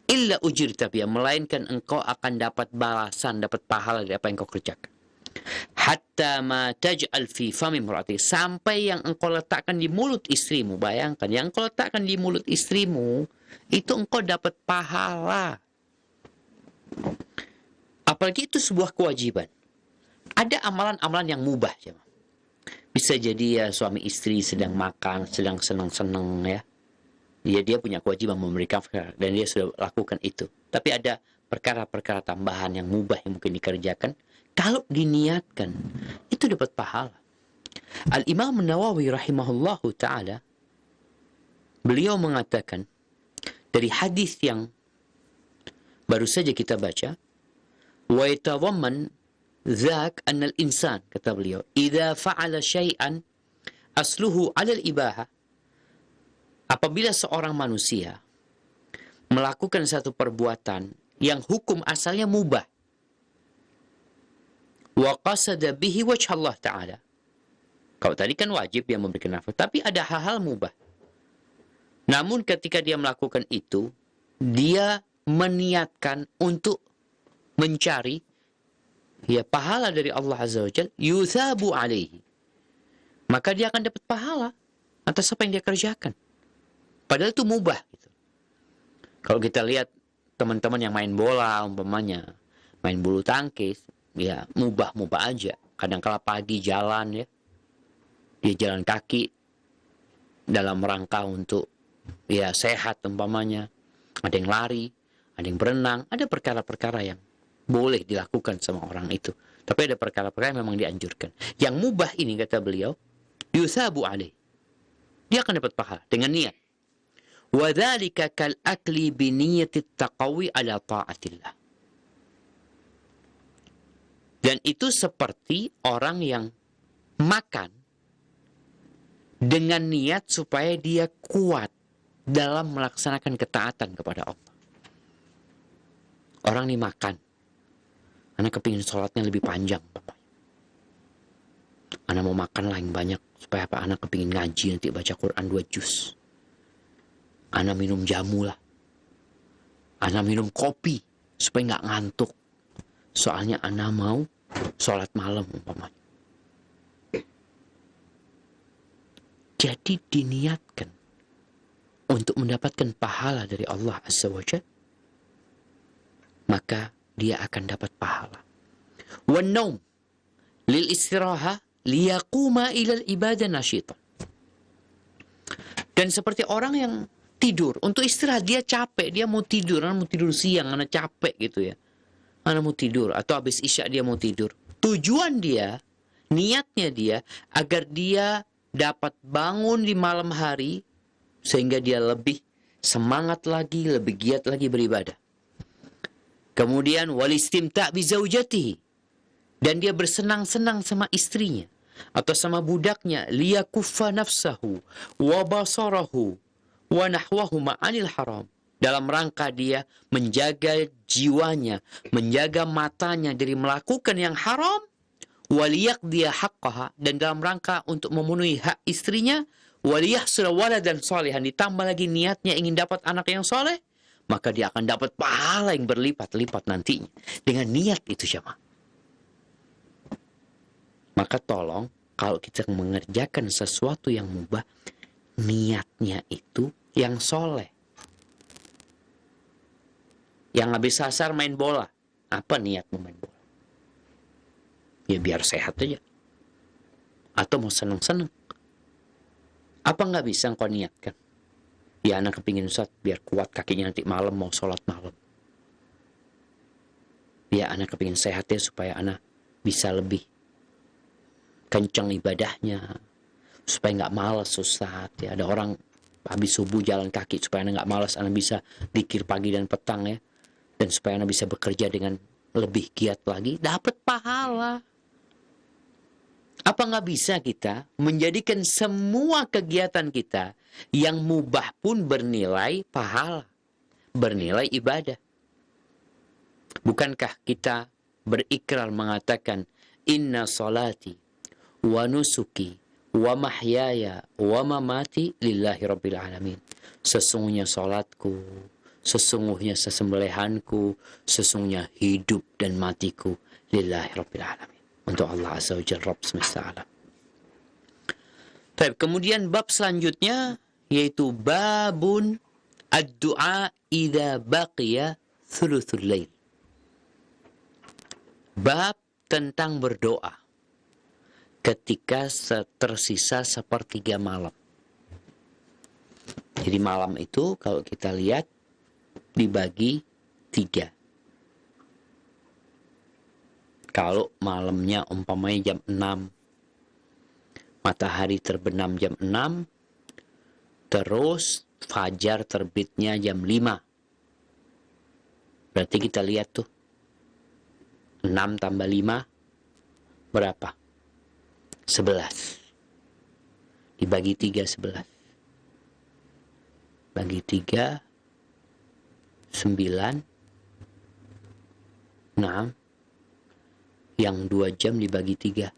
illa ujirta biha, melainkan engkau akan dapat balasan, dapat pahala dari apa yang kau kerjakan. Hatta ma taj'al fi fami imra'atik, sampai yang engkau letakkan di mulut istrimu. Bayangkan, yang engkau letakkan di mulut istrimu itu engkau dapat pahala. Apalagi itu sebuah kewajiban. Ada amalan-amalan yang mubah, jemaah. Bisa jadi ya suami istri sedang makan, sedang senang-senang ya. Dia punya kewajiban memberi nafkah dan dia sudah lakukan itu. Tapi ada perkara-perkara tambahan yang mubah yang mungkin dikerjakan Kalau diniatkan, itu dapat pahala. Al-Imam Nawawi rahimahullahu ta'ala, beliau mengatakan, dari hadis yang baru saja kita baca, wa yatadhamman dzak anna al-insan, kata beliau, idza fa'ala syai'an asluhu 'ala al-ibaha, apabila seorang manusia melakukan satu perbuatan yang hukum asalnya mubah, wa qasada bihi wajh Allah Ta'ala. Kalau tadi kan wajib yang memberikan nafkah, tapi ada hal-hal mubah. Namun ketika dia melakukan itu, dia meniatkan untuk mencari pahala dari Allah Azza wa Jalla, yuthabu alaihi. Maka dia akan dapat pahala atas apa yang dia kerjakan. Padahal itu mubah gitu. Kalau kita lihat teman-teman yang main bola umpamanya, main bulu tangkis, ya mubah-mubah aja. Kadang-kala pagi jalan ya, dia jalan kaki dalam rangka untuk sehat umpamanya. Ada yang lari, ada yang berenang, ada perkara-perkara yang boleh dilakukan sama orang itu. Tapi ada perkara-perkara yang memang dianjurkan. Yang mubah ini, kata beliau, yusabu alaih, dia akan dapat pahala dengan niat. Wa dzalika kal akli bi niyyati taqawi ala taatillah. Dan itu seperti orang yang makan dengan niat supaya dia kuat dalam melaksanakan ketaatan kepada Allah. Orang ini makan, anak kepingin sholatnya lebih panjang, anak mau makan lah yang banyak supaya apa? Anak kepingin ngaji nanti baca Quran 2 juz. Anak minum jamu lah, anak minum kopi supaya nggak ngantuk. Soalnya anak mau sholat malam umpamanya. Jadi diniatkan untuk mendapatkan pahala dari Allah Azza wa Jalla, maka dia akan dapat pahala. Wan naum lil istiraha liyaquma ila al ibadah nasyita. Dan seperti orang yang tidur untuk istirahat, dia capek, dia mau tidur, anak mau tidur siang, anak capek gitu ya. Anak mau tidur, atau habis isya dia mau tidur. Tujuan dia, niatnya dia, agar dia dapat bangun di malam hari, sehingga dia lebih semangat lagi, lebih giat lagi beribadah. Kemudian, walistimta' bizaujatihi. Dan dia bersenang-senang sama istrinya, atau sama budaknya, liyakuffa nafsahu, wa basarahu, wa nahwahu ma'anil haram. Dalam rangka dia menjaga jiwanya, menjaga matanya dari melakukan yang haram, waliyaqdiya haqqaha, dan dalam rangka untuk memenuhi hak istrinya, waliyahsula waladan salihan, ditambah lagi niatnya ingin dapat anak yang soleh, maka dia akan dapat pahala yang berlipat-lipat nantinya dengan niat itu jemaah. Maka tolong kalau kita mengerjakan sesuatu yang mubah, niatnya itu yang soleh. Yang habis sasar main bola, apa niatmu main bola? Ya biar sehat aja. Atau mau seneng-seneng. Apa nggak bisa engkau niatkan? Ya anak kepingin Ustaz, biar kuat kakinya nanti malam mau sholat malam. Ya anak kepingin sehat ya supaya anak bisa lebih kencang ibadahnya. Supaya nggak malas Ustaz. Ya, ada orang habis subuh jalan kaki supaya anak nggak malas, anak bisa zikir pagi dan petang ya. Dan supaya anak bisa bekerja dengan lebih giat lagi, dapat pahala. Apa nggak bisa kita menjadikan semua kegiatan kita yang mubah pun bernilai pahala, bernilai ibadah? Bukankah kita berikrar mengatakan, inna salati wa nusuki wa mahyaya wa mamati lillahi rabbil alamin. Sesungguhnya salatku, sesungguhnya sesembelihanku, sesungguhnya hidup dan matiku lillahi rabbil alamin, untuk Allah Azza wa Jalla, Rabb semesta alam. Baik, kemudian bab selanjutnya yaitu babun ad-du'a idza baqiya thuluthul lail. Bab tentang berdoa ketika tersisa sepertiga malam. Jadi malam itu kalau kita lihat dibagi 3. Kalau malamnya umpamanya jam 6, matahari terbenam jam 6, terus fajar terbitnya jam 5. Berarti kita lihat tuh, 6 tambah 5, berapa? 11. Dibagi 3, 11. Bagi 3, 9. 6. Yang 2 jam dibagi 3.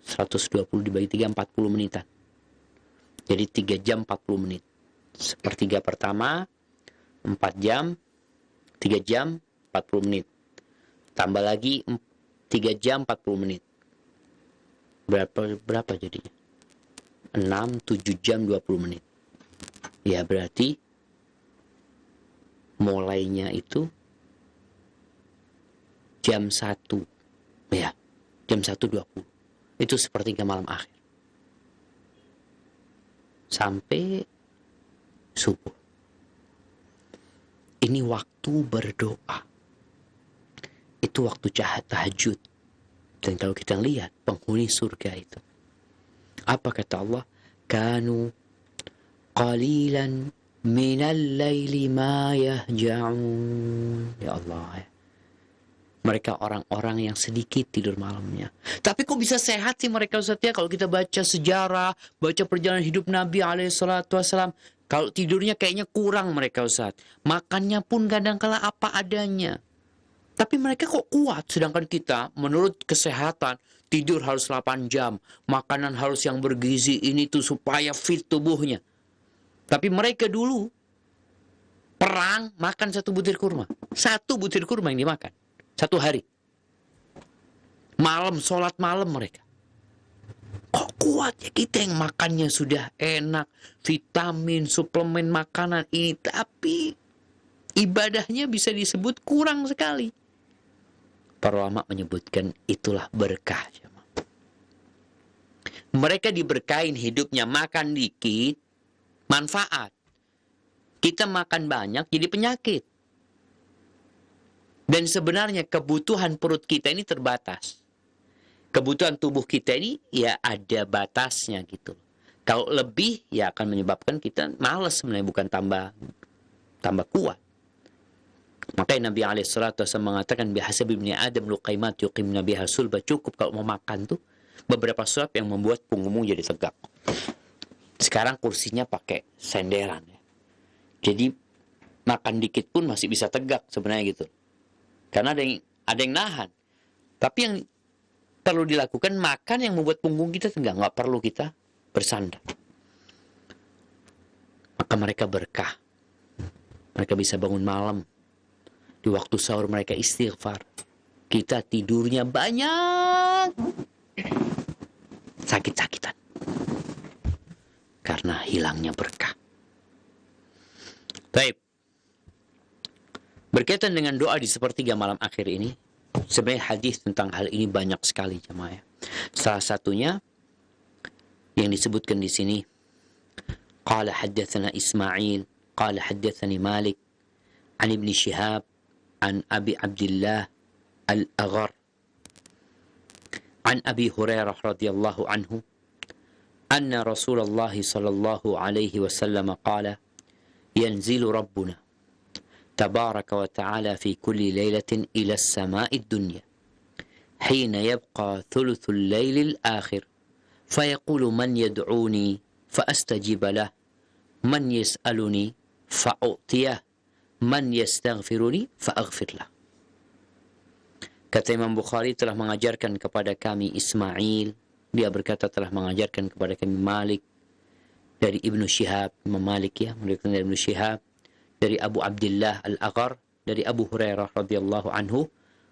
120 dibagi 3, 40 menitan. Jadi 3 jam 40 menit. Sepertiga pertama, 4 jam, 3 jam 40 menit. Tambah lagi 3 jam 40 menit. Berapa jadinya? 6, 7 jam 20 menit. Ya berarti mulainya itu jam 1. Ya, jam 1.20. Itu sepertiga malam akhir. Sampai subuh. Ini waktu berdoa. Itu waktu tahajud. Dan kalau kita lihat penghuni surga itu, apa kata Allah? Kanu qalilan minal laili ma yahja'un. Ya Allah ya. Mereka orang-orang yang sedikit tidur malamnya. Tapi kok bisa sehat sih mereka Ustaz ya? Kalau kita baca sejarah, baca perjalanan hidup Nabi SAW, kalau tidurnya kayaknya kurang mereka Ustaz. Makannya pun kadang-kala apa adanya. Tapi mereka kok kuat, sedangkan kita menurut kesehatan tidur harus 8 jam, makanan harus yang bergizi ini tuh supaya fit tubuhnya. Tapi mereka dulu perang makan 1 butir kurma. 1 butir kurma yang dimakan 1 hari. Malam, sholat malam mereka. Kok kuat ya kita yang makannya sudah enak, vitamin, suplemen makanan ini, tapi ibadahnya bisa disebut kurang sekali. Para ulama menyebutkan itulah berkah. Mereka diberkahin hidupnya, makan dikit, manfaat. Kita makan banyak jadi penyakit. Dan sebenarnya kebutuhan perut kita ini terbatas. Kebutuhan tubuh kita ini ya ada batasnya gitu. Kalau lebih ya akan menyebabkan kita malas sebenarnya, bukan tambah kuat. Makanya Nabi SAW mengatakan bihasabi ibni Adam luqaimat yuqimna biha sulba. Cukup kalau mau makan tuh beberapa suap yang membuat punggungmu jadi tegak. Sekarang kursinya pakai senderan ya. Jadi makan dikit pun masih bisa tegak sebenarnya gitu. Karena ada yang nahan. Tapi yang perlu dilakukan makan yang membuat punggung kita tegak, nggak perlu kita bersandar. Maka mereka berkah. Mereka bisa bangun malam. Di waktu sahur mereka istighfar. Kita tidurnya banyak. Sakit-sakitan. Karena hilangnya berkah. Baik. Berkaitan dengan doa di sepertiga malam akhir ini, sebenarnya hadis tentang hal ini banyak sekali jemaah. Salah satunya yang disebutkan di sini, qala haddatsana Ismail, qala haddatsani Malik, an Ibn Shihab, an Abi Abdullah Al-Aghar, an Abi Hurairah radhiyallahu anhu, anna Rasulullah sallallahu alaihi wasallam qala, yanzilu Rabbuna تبارك وتعالى في كل ليلة إلى السماء الدنيا حين يبقى ثلث الليل الآخر فيقول من يدعوني فأستجيب له من يسألني فأعطيه من يستغفرني فأغفر له. Kata Imam Bukhari telah mengajarkan kepada kami Ismail, dia berkata telah mengajarkan kepada kami Malik dari Ibnu Shihab, Imam Malik ya, meriwayatkan dari Ibnu Shihab, dari Abu Abdullah Al-Aghar, dari Abu Hurairah radhiyallahu anhu,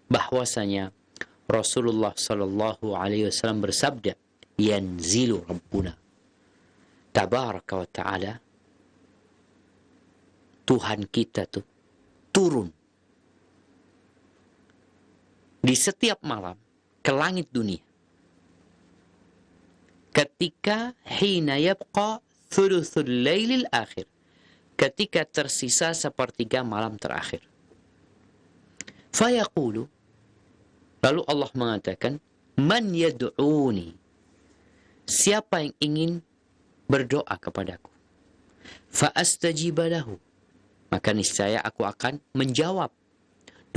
bahwasanya Rasulullah sallallahu alaihi wasallam bersabda, yanzilu Rabbuna tabaraka wa ta'ala, Tuhan kita tuh turun di setiap malam ke langit dunia ketika hina yabqa thuluthul lailil akhir, ketika tersisa sepertiga malam terakhir. Fayaqulu, Lalu Allah mengatakan, man yad'uni, siapa yang ingin berdoa kepadaku, fa astajiba lahu, maka niscaya aku akan menjawab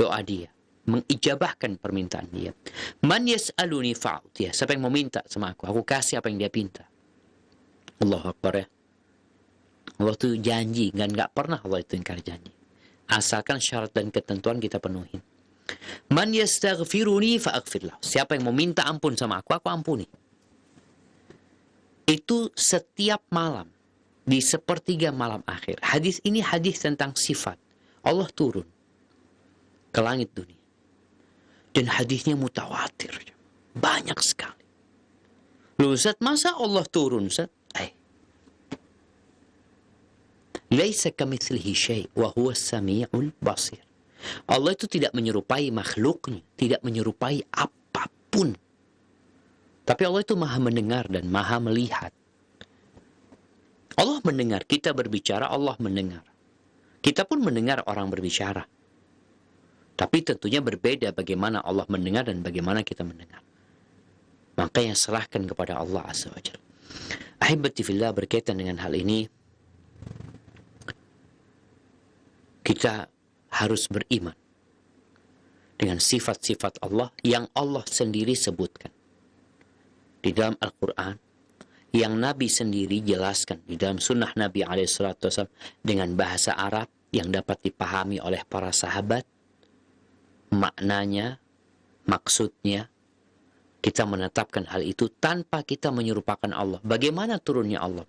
doa dia, mengijabahkan permintaan dia. Man yas'aluni fa'utiyah, siapa yang mau minta sama aku kasih apa yang dia pinta. Allahu Akbar ya. Allah itu janji, dan nggak pernah Allah itu ingkar janji. Asalkan syarat dan ketentuan kita penuhi. Man yastaghfiruni fa'aghfir lahu, siapa yang mau minta ampun sama aku ampuni. Itu setiap malam, di sepertiga malam akhir. Hadis ini hadis tentang sifat. Allah turun ke langit dunia. Dan hadisnya mutawatir. Banyak sekali. Loh Ustaz, masa Allah turun Ustaz? Laisa kamitslihi syai' wa huwa as-sami'ul basir. Allah itu tidak menyerupai makhluknya, tidak menyerupai apapun. Tapi Allah itu maha mendengar dan maha melihat. Allah mendengar kita berbicara, Allah mendengar. Kita pun mendengar orang berbicara. Tapi tentunya berbeda bagaimana Allah mendengar dan bagaimana kita mendengar. Maka yang serahkan kepada Allah Azza wa Jalla. Ahibati fillah, berkaitan dengan hal ini, kita harus beriman dengan sifat-sifat Allah yang Allah sendiri sebutkan di dalam Al-Quran, yang Nabi sendiri jelaskan di dalam sunnah Nabi SAW dengan bahasa Arab yang dapat dipahami oleh para sahabat. Maknanya, maksudnya, kita menetapkan hal itu tanpa kita menyerupakan Allah. Bagaimana turunnya Allah?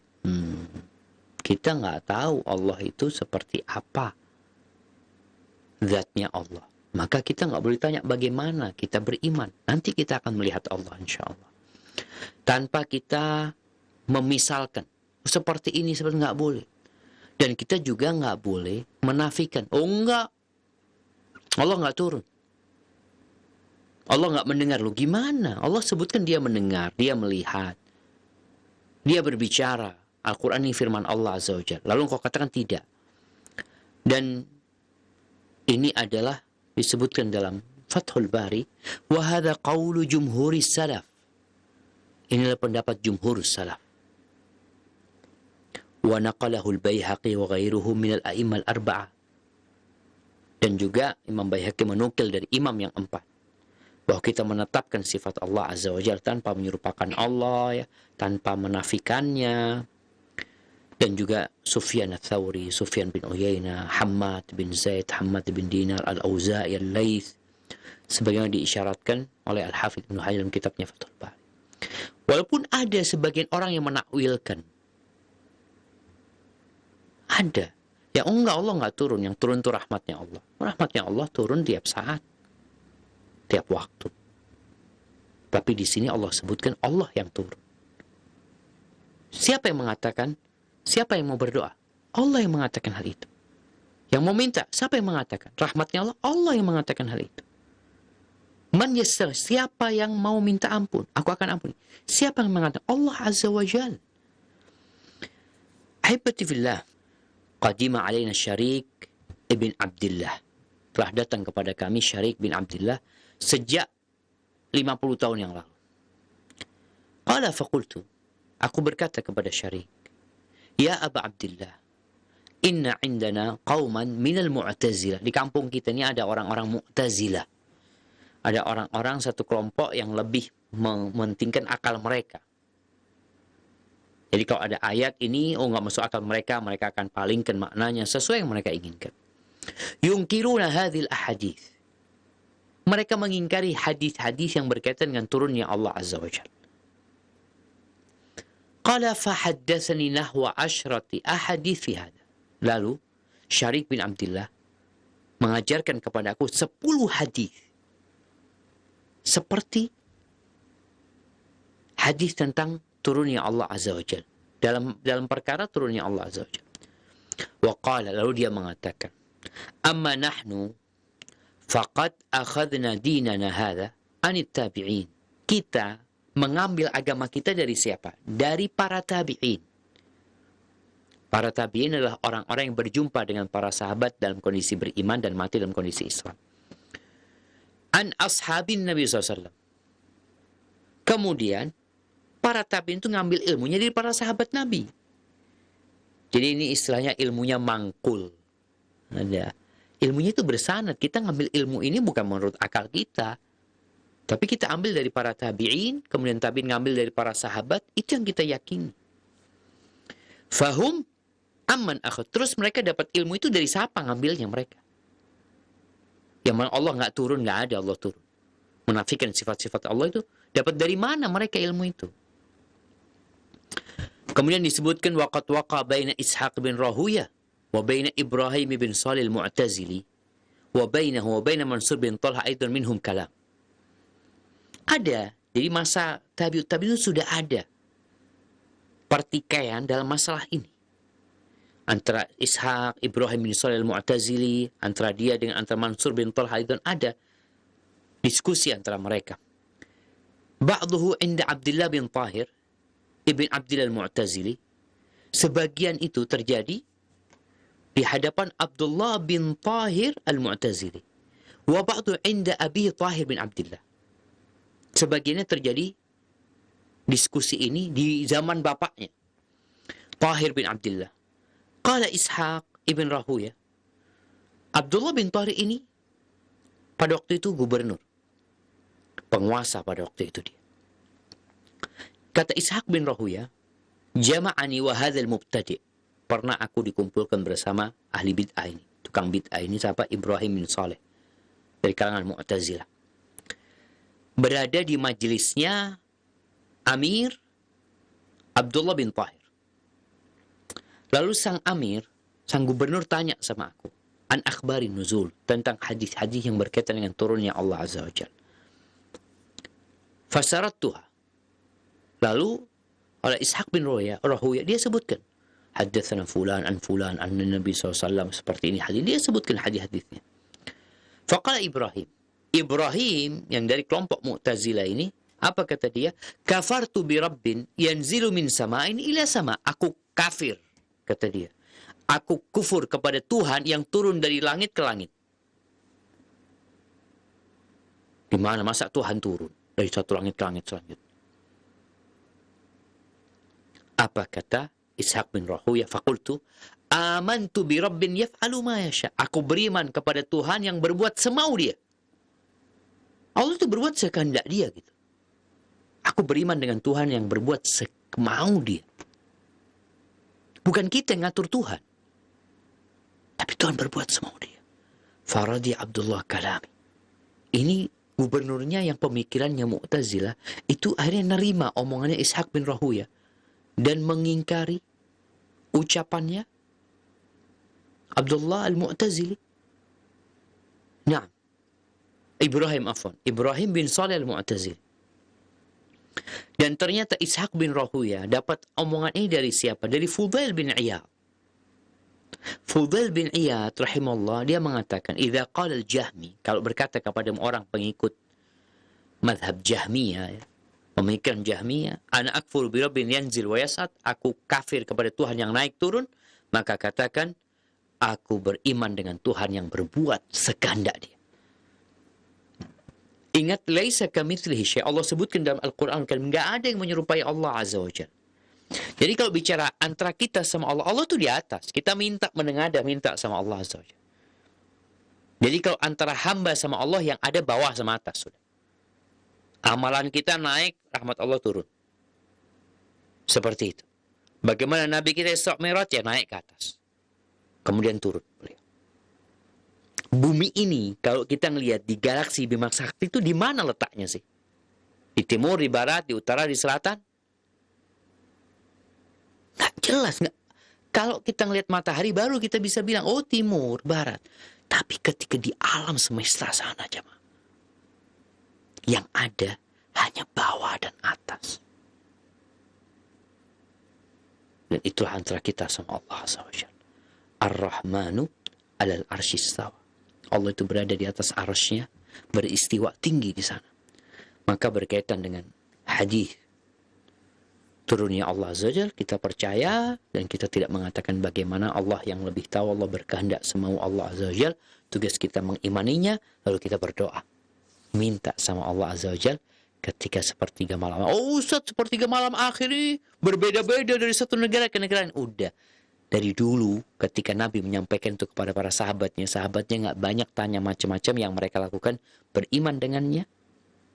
Kita nggak tahu Allah itu seperti apa zatnya Allah. Maka kita nggak boleh tanya bagaimana, kita beriman. Nanti kita akan melihat Allah insya Allah. Tanpa kita memisalkan, seperti ini, seperti nggak boleh. Dan kita juga nggak boleh menafikan. Oh enggak, Allah nggak turun. Allah nggak mendengar. Lu gimana? Allah sebutkan dia mendengar, dia melihat, dia berbicara. Al-Quran ini firman Allah Azza wa Jalla. Lalu engkau katakan tidak. Dan ini adalah disebutkan dalam Fathul Bari, wa hadza qaulu jumhuris salaf. Inilah pendapat jumhur salaf. Wa naqalahu al-Baihaqi wa ghairuhu min al-a'immah al-arba'ah. Dan juga Imam Baihaqi menukil dari imam yang 4 bahwa kita menetapkan sifat Allah Azza wa Jalla tanpa menyerupakan Allah, ya, tanpa menafikannya. Dan juga Sufyan ats-Tsauri, Sufyan bin Uyainah, Hammad bin Zaid, Hammad bin Dinar, Al-Auza'i, Al-Laits, sebagaimana diisyaratkan oleh Al-Hafidz Ibnu Hajar dalam kitabnya Fathul Bari. Walaupun ada sebagian orang yang menakwilkan, ada yang enggak, Allah enggak turun, yang turun itu rahmatnya Allah. Rahmatnya Allah turun tiap saat, tiap waktu. Tapi di sini Allah sebutkan Allah yang turun. Siapa yang mengatakan? Siapa yang mau berdoa? Allah yang mengatakan hal itu. Yang mau minta, siapa yang mengatakan? Rahmatnya Allah, Allah yang mengatakan hal itu. Man yassar, siapa yang mau minta ampun, aku akan ampuni. Siapa yang mengatakan? Allah Azza wa Jalla. Ahibati fillah, qadima alaina Syarik ibn Abdullah. Telah datang kepada kami Syarik bin Abdullah sejak 50 tahun yang lalu. Qala faqultu, aku berkata kepada Syarik, ya Aba Abdullah, inna indana qauman minal mu'tazilah. Di kampung kita ini ada orang-orang mu'tazilah. Ada orang-orang satu kelompok yang lebih mementingkan akal mereka. Jadi kalau ada ayat ini, nggak masuk akal mereka, mereka akan palingkan maknanya sesuai yang mereka inginkan. Yungkiruna hadhil ahadith. Mereka mengingkari hadis-hadis yang berkaitan dengan turunnya Allah Azza wa Jalla. Qala fahaddatsani nahwa 10 ahadits fi hada. Lalu Syarik bin Abdullah mengajarkan kepada aku 10 hadis seperti hadis tentang turunnya Allah Azza wa Jalla, dalam perkara turunnya Allah Azza wa Jalla. Wa qala, lalu dia mengatakan, amma nahnu faqad akhadna dinana hadha anit tabi'in. Kita mengambil agama kita dari siapa? Dari para tabi'in. Para tabi'in adalah orang-orang yang berjumpa dengan para sahabat dalam kondisi beriman dan mati dalam kondisi Islam. an ashabin Nabi SAW. Kemudian para tabi'in itu ngambil ilmunya dari para sahabat Nabi. Jadi ini istilahnya ilmunya mangkul. Ada ilmunya itu bersanad. Kita ngambil ilmu ini bukan menurut akal kita, tapi kita ambil dari para tabi'in, kemudian tabi'in ngambil dari para sahabat. Itu yang kita yakini. Fahum aman akhud. Terus mereka dapat ilmu itu dari siapa ngambilnya mereka? Yang mana Allah nggak turun, nggak ada Allah turun. Menafikan sifat-sifat Allah itu. Dapat dari mana mereka ilmu itu? Kemudian disebutkan waqat waqa baina Ishaq bin Rahuyah wa baina Ibrahim bin Salih al-Mu'tazili wa bainahu wa baina Mansur bin Talha aidan minhum kalam. Ada. Jadi masa tabi'ut itu sudah ada pertikaian dalam masalah ini. Antara Ishaq, Ibrahim bin Salih al-Mu'tazili, antara dia dengan antara Mansur bin Talha aidan ada diskusi antara mereka. Ba'duhu inda Abdullah bin Tahir Ibn Abdillah al-Mu'tazili. Sebagian itu terjadi di hadapan Abdullah bin Tahir al-Mu'tazili. Wa ba'du inda Abi Tahir bin Abdillah. Sebagiannya terjadi diskusi ini di zaman bapaknya, Tahir bin Abdillah. Qala Ishaq ibn Rahuyah. Abdullah bin Tahir ini pada waktu itu gubernur, penguasa pada waktu itu dia. Kata Ishaq bin Rahuyah, jama'ani wa hadzal mubtadi'. Pernah aku dikumpulkan bersama ahli bid'ah ini. Tukang bid'ah ini siapa? Ibrahim bin Saleh. Dari kalangan Mu'tazilah. Berada di majelisnya Amir Abdullah bin Tahir. Lalu sang Amir, sang gubernur tanya sama aku. An akhbarin nuzul. Tentang hadis-hadis yang berkaitan dengan turunnya Allah Azza wa Jalla. Fasarattuha. Lalu oleh Ishaq bin Rahuyah dia sebutkan haddatsana fulan an Nabi SAW seperti ini hadis. Dia sebutkan hadis-hadisnya. Faqala Ibrahim yang dari kelompok Mu'tazilah ini, apa kata dia? Kafartu bi rabbin yanzilu min sama'in ila sama. Aku kafir, kata dia. Aku kufur kepada Tuhan yang turun dari langit ke langit. Di mana masa Tuhan turun dari satu langit ke langit selanjutnya? Apa kata Ishaq bin Rahuyah? Fakultu amantu bi rabbin yaf'alu ma yasha. Aku beriman kepada Tuhan yang berbuat semau dia. Allah itu berbuat sekehendak dia gitu. Aku beriman dengan Tuhan yang berbuat semau dia. Bukan kita yang ngatur Tuhan, tapi Tuhan berbuat semau dia. Faradi Abdullah kalami. Ini gubernurnya yang pemikirannya Mu'tazilah itu akhirnya nerima omongannya Ishaq bin Rahuyah dan mengingkari ucapannya Abdullah al-Mu'tazili. Nah, Ibrahim bin Salih al-Mu'tazili. Dan ternyata Ishaq bin Rahuyah dapat omongan ini dari siapa? Dari Fudail bin Iyad. Fudail bin Iyad rahimahullah, dia mengatakan, idza qala al-Jahmi, kalau berkata kepada orang pengikut mazhab Jahmiyah, ya, pemikiran Jahmiyah, ana akfur bi rabbin yanzil wa yas'ad, aku kafir kepada Tuhan yang naik turun, maka katakan aku beriman dengan Tuhan yang berbuat sekehendak dia. Ingat, laisa kamitslihi syai'. Allah sebutkan dalam Al-Qur'an kan enggak ada yang menyerupai Allah Azza wa Jalla. Jadi kalau bicara antara kita sama Allah, Allah itu di atas. Kita minta menengadah, minta sama Allah Azza wa Jalla. Jadi kalau antara hamba sama Allah, yang ada bawah sama atas sudah. Amalan kita naik, rahmat Allah turun. Seperti itu. Bagaimana Nabi kita Isra Mi'raj, ya naik ke atas. Kemudian turun beliau. Bumi ini, kalau kita ngelihat di galaksi Bima Sakti itu di mana letaknya sih? Di timur, di barat, di utara, di selatan? Nggak jelas. Nggak. Kalau kita ngelihat matahari, baru kita bisa bilang, oh timur, barat. Tapi ketika di alam semesta sana, jemaah, yang ada hanya bawah dan atas. Dan itulah antara kita sama Allah SWT. Ar-Rahmanu alal arsyis istawa. Allah itu berada di atas arsy-Nya, beristiwa tinggi di sana. Maka berkaitan dengan hadis turunnya Allah Azza wa Jalla, kita percaya dan kita tidak mengatakan bagaimana Allah yang lebih tahu, Allah berkehendak semau Allah Azza wa Jalla. Tugas kita mengimaninya, lalu kita berdoa. minta sama Allah Azza wa Jal ketika sepertiga malam. Oh Ustaz, sepertiga malam akhir ini berbeda-beda dari satu negara ke negara lain. Udah. Dari dulu ketika Nabi menyampaikan itu kepada para sahabatnya nggak banyak tanya macam-macam, yang mereka lakukan beriman dengannya.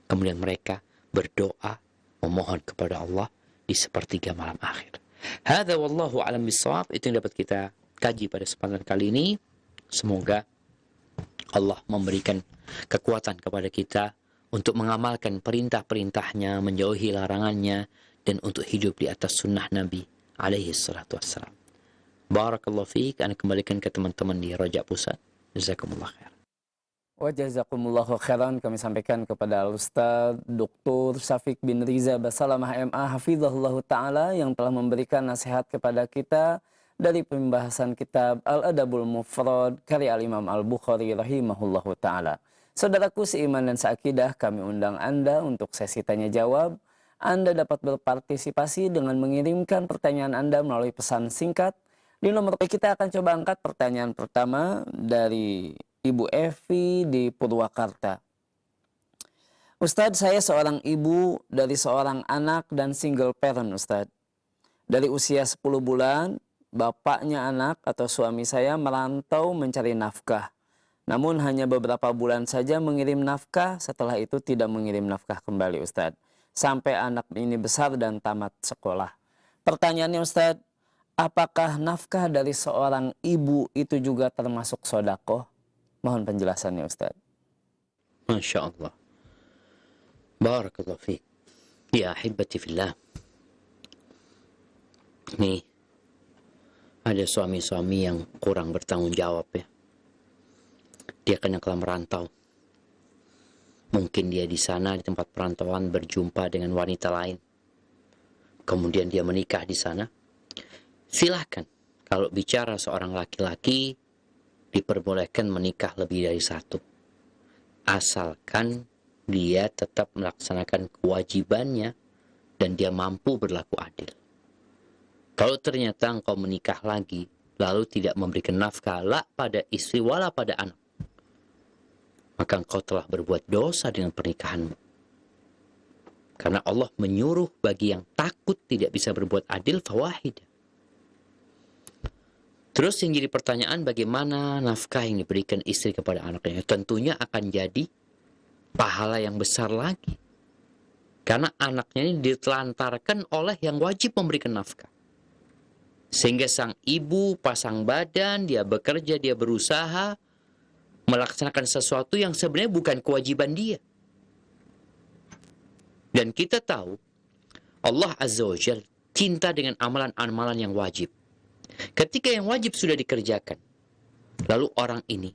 Kemudian mereka berdoa, memohon kepada Allah di sepertiga malam akhir. Hadza wallahu a'lam bissawab. Itu yang dapat kita kaji pada kesempatan kali ini. Semoga Allah memberikan kekuatan kepada kita untuk mengamalkan perintah-perintahnya, menjauhi larangannya, dan untuk hidup di atas sunnah Nabi alaihi salatu wassalam. Barakallahu fiik. Anda kembalikan ke teman-teman di Rojak Pusat. Jazakumullah khair. Wa jazakumullahu khairan, kami sampaikan kepada Ustaz Dr. Syafiq bin Riza Basalamah MA hafizahullah ta'ala yang telah memberikan nasihat kepada kita dari pembahasan kitab Al-Adabul Mufrad karya Al-Imam Al-Bukhari rahimahullahu ta'ala. Saudaraku seiman dan seakidah, kami undang Anda untuk sesi tanya jawab. Anda dapat berpartisipasi dengan mengirimkan pertanyaan Anda melalui pesan singkat. Di nomor kita akan coba angkat pertanyaan pertama dari Ibu Evi di Purwakarta. Ustadz, saya seorang ibu dari seorang anak dan single parent, Ustadz. Dari usia 10 bulan, bapaknya anak atau suami saya merantau mencari nafkah. Namun hanya beberapa bulan saja mengirim nafkah, setelah itu tidak mengirim nafkah kembali, Ustadz. Sampai anak ini besar dan tamat sekolah. Pertanyaannya, Ustadz, apakah nafkah dari seorang ibu itu juga termasuk sodakoh? Mohon penjelasannya, Ustaz. Masya Allah. Barakallahu fiik. Ya ahibati fillah. Nih, ada suami-suami yang kurang bertanggung jawab ya. Dia kadang-kadang merantau. Mungkin dia di sana di tempat perantauan berjumpa dengan wanita lain. Kemudian dia menikah di sana. Silahkan, kalau bicara seorang laki-laki, diperbolehkan menikah lebih dari satu. Asalkan dia tetap melaksanakan kewajibannya dan dia mampu berlaku adil. Kalau ternyata engkau menikah lagi, lalu tidak memberikan nafkah la pada istri wala pada anak, maka engkau telah berbuat dosa dengan pernikahanmu. Karena Allah menyuruh bagi yang takut tidak bisa berbuat adil, fawahid. Terus yang jadi pertanyaan, bagaimana nafkah yang diberikan istri kepada anaknya? Tentunya akan jadi pahala yang besar lagi. Karena anaknya ini ditelantarkan oleh yang wajib memberikan nafkah. Sehingga sang ibu pasang badan, dia bekerja, dia berusaha melaksanakan sesuatu yang sebenarnya bukan kewajiban dia. Dan kita tahu, Allah Azza wa Jalla cinta dengan amalan-amalan yang wajib. Ketika yang wajib sudah dikerjakan, lalu orang ini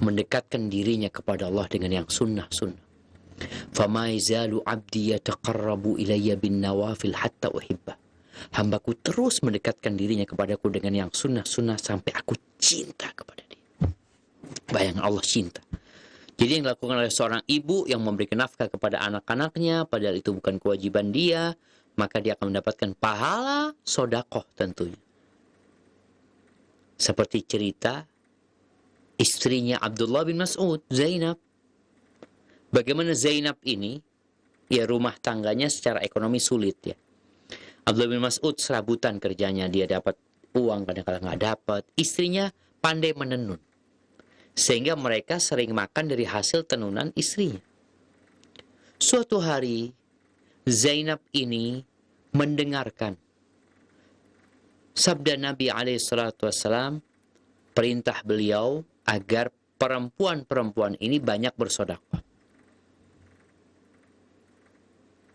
mendekatkan dirinya kepada Allah dengan yang sunnah-sunnah. فَمَا يَزَالُ عَبْدِي يَتَقَرَّبُ إِلَيَّ بِالنَّوَافِلِ حَتَّى أُحِبَّهُ. Hambaku terus mendekatkan dirinya kepadaku dengan yang sunnah-sunnah sampai aku cinta kepada dia. Bayangkan Allah cinta. Jadi yang dilakukan oleh seorang ibu yang memberikan nafkah kepada anak-anaknya, padahal itu bukan kewajiban dia, maka dia akan mendapatkan pahala sodakoh tentunya. Seperti cerita istrinya Abdullah bin Mas'ud, Zainab. Bagaimana Zainab ini, ya rumah tangganya secara ekonomi sulit ya. Abdullah bin Mas'ud serabutan kerjanya, dia dapat uang, kadang-kadang nggak dapat. Istrinya pandai menenun. Sehingga mereka sering makan dari hasil tenunan istrinya. Suatu hari, Zainab ini mendengarkan sabda Nabi SAW, perintah beliau agar perempuan-perempuan ini banyak bersedekah.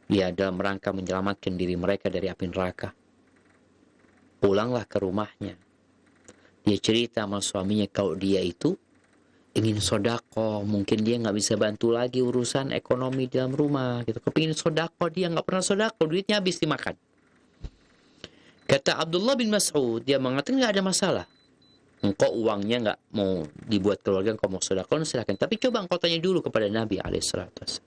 Ya, dalam rangka menyelamatkan diri mereka dari api neraka. Pulanglah ke rumahnya. Dia cerita sama suaminya kalau dia itu ingin sodako, mungkin dia nggak bisa bantu lagi urusan ekonomi dalam rumah, gitu. Kepingin sodako, dia nggak pernah sodako, duitnya habis dimakan. Kata Abdullah bin Mas'ud, dia mengatakan nggak ada masalah. Engkau uangnya nggak mau dibuat keluarga, engkau mau sodako, silakan. Tapi coba engkau tanya dulu kepada Nabi SAW.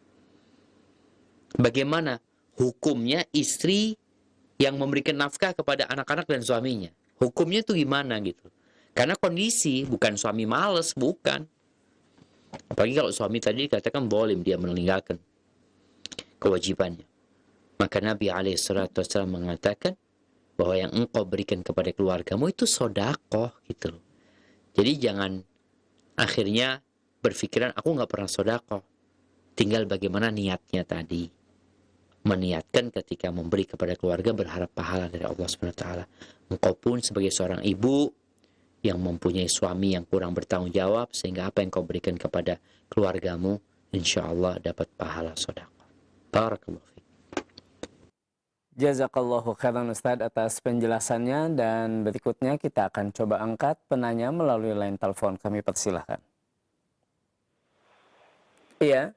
Bagaimana hukumnya istri yang memberikan nafkah kepada anak-anak dan suaminya? Hukumnya itu gimana gitu? Karena kondisi bukan suami males, bukan. Apalagi kalau suami tadi dikatakan boleh dia meninggalkan kewajibannya. Maka Nabi SAW mengatakan bahwa yang engkau berikan kepada keluargamu itu sodakoh gitu loh. Jadi jangan akhirnya berpikiran aku nggak pernah sodakoh. Tinggal bagaimana niatnya tadi. Meniatkan ketika memberi kepada keluarga berharap pahala dari Allah SWT. Engkau pun sebagai seorang ibu yang mempunyai suami yang kurang bertanggung jawab, sehingga apa yang kau berikan kepada keluargamu insya Allah dapat pahala sodakoh. Barakallahu fiik. Jazakallahu khairan Ustadz atas penjelasannya, dan berikutnya kita akan coba angkat penanya melalui line telepon. Kami persilahkan. Iya.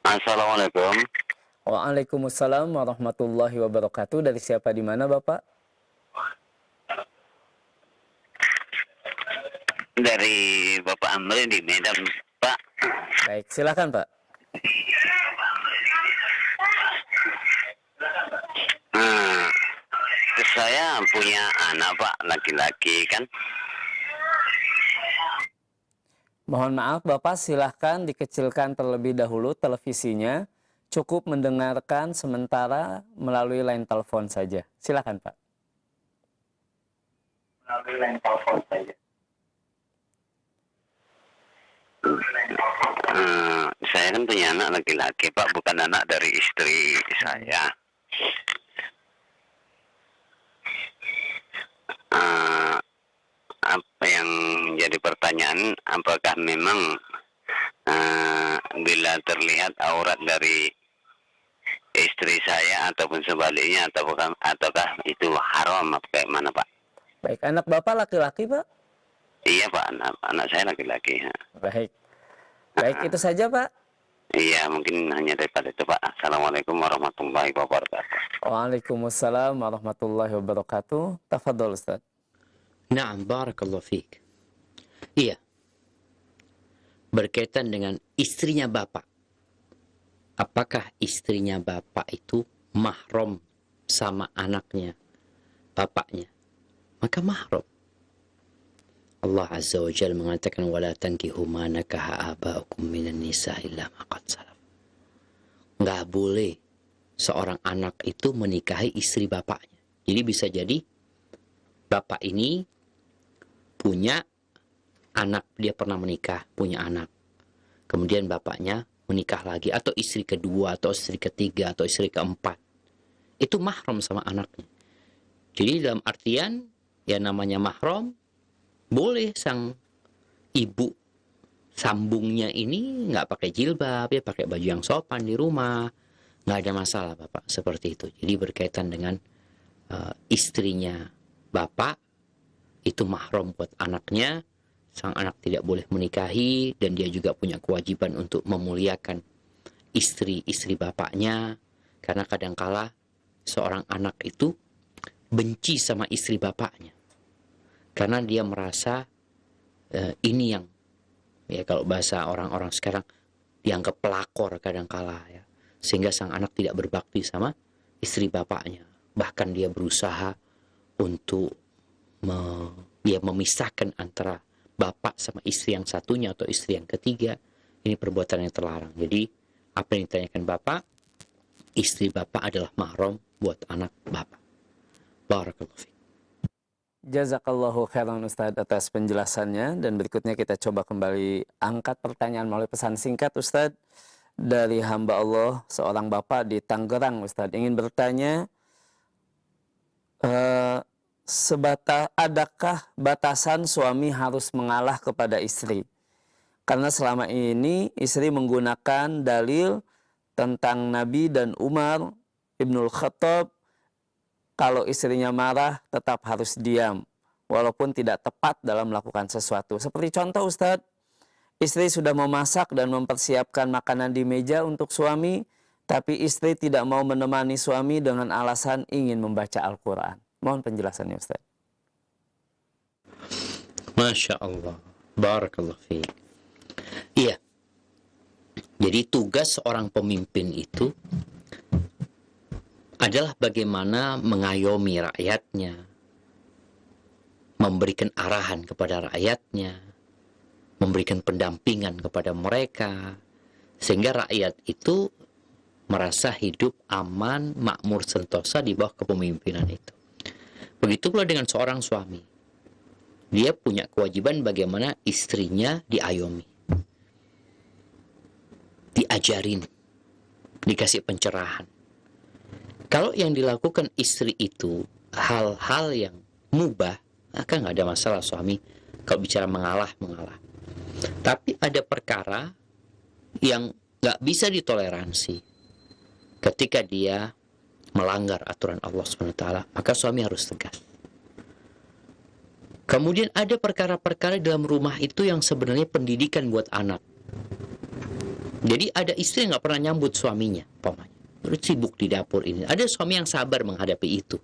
Assalamualaikum. Waalaikumsalam warahmatullahi wabarakatuh. Dari siapa, di mana Bapak? Dari Bapak Amri di Medan, Pak. Baik, silakan Pak. Saya punya anak, Pak, laki-laki kan. Mohon maaf Bapak, silahkan dikecilkan terlebih dahulu televisinya. Cukup mendengarkan sementara melalui line telepon saja. Silakan Pak. Melalui line telepon saja. Saya kan punya anak laki-laki, Pak, bukan anak dari istri saya. Apa yang menjadi pertanyaan, apakah memang bila terlihat aurat dari istri saya ataupun sebaliknya, ataukah itu haram apa kayak mana, Pak? Baik, anak Bapak laki-laki Pak? Iya, Pak, anak saya laki-laki. Ya. Baik itu saja Pak. Iya, mungkin hanya daripada itu, Pak. Assalamualaikum warahmatullahi wabarakatuh. Waalaikumsalam warahmatullahi wabarakatuh. Tafadhol Ustaz. Na'am, barakallahu fiik. Iya. Berkaitan dengan istrinya bapak. Apakah istrinya bapak itu mahram sama anaknya, bapaknya? Maka mahram. Allah Azza wa Jalla mengatakan wala tankihu ma nakaha aba'ukum minan nisa illa ma qad salaf. Enggak boleh seorang anak itu menikahi istri bapaknya. Jadi bisa jadi bapak ini punya anak, dia pernah menikah, punya anak. Kemudian bapaknya menikah lagi, atau istri kedua, atau istri ketiga, atau istri keempat. Itu mahram sama anaknya. Jadi dalam artian, ya namanya mahram, boleh sang ibu sambungnya ini nggak pakai jilbab, ya pakai baju yang sopan di rumah. Nggak ada masalah Bapak, seperti itu. Jadi berkaitan dengan istrinya Bapak, itu mahram buat anaknya. Sang anak tidak boleh menikahi, dan dia juga punya kewajiban untuk memuliakan istri-istri bapaknya. Karena kadangkala seorang anak itu benci sama istri bapaknya. Karena dia merasa ini yang, ya kalau bahasa orang-orang sekarang, dianggap pelakor kadangkala ya. Sehingga sang anak tidak berbakti sama istri bapaknya. Bahkan dia berusaha untuk memisahkan antara bapak sama istri yang satunya atau istri yang ketiga. Ini perbuatan yang terlarang. Jadi apa yang ditanyakan bapak, istri bapak adalah mahram buat anak bapak. Barakallahu fiik. Jazakallahu khairan Ustadz atas penjelasannya, dan berikutnya kita coba kembali angkat pertanyaan melalui pesan singkat Ustadz dari hamba Allah, seorang bapak di Tangerang Ustadz, ingin bertanya adakah batasan suami harus mengalah kepada istri? Karena selama ini istri menggunakan dalil tentang Nabi dan Umar Ibnul Khattab, kalau istrinya marah tetap harus diam, walaupun tidak tepat dalam melakukan sesuatu. Seperti contoh Ustadz, istri sudah memasak dan mempersiapkan makanan di meja untuk suami, tapi istri tidak mau menemani suami dengan alasan ingin membaca Al-Quran. Mohon penjelasannya Ustadz. Masya Allah. Barakallahu fiik. Iya. Jadi tugas seorang pemimpin itu adalah bagaimana mengayomi rakyatnya, memberikan arahan kepada rakyatnya, memberikan pendampingan kepada mereka, sehingga rakyat itu merasa hidup aman, makmur, sentosa di bawah kepemimpinan itu. Begitu pula dengan seorang suami. Dia punya kewajiban bagaimana istrinya diayomi, diajarin, dikasih pencerahan. Kalau yang dilakukan istri itu hal-hal yang mubah, maka nggak ada masalah suami kalau bicara mengalah. Tapi ada perkara yang nggak bisa ditoleransi ketika dia melanggar aturan Allah SWT, maka suami harus tegas. Kemudian ada perkara-perkara dalam rumah itu yang sebenarnya pendidikan buat anak. Jadi ada istri yang nggak pernah nyambut suaminya, umpamanya. Terus sibuk di dapur ini. Ada suami yang sabar menghadapi itu.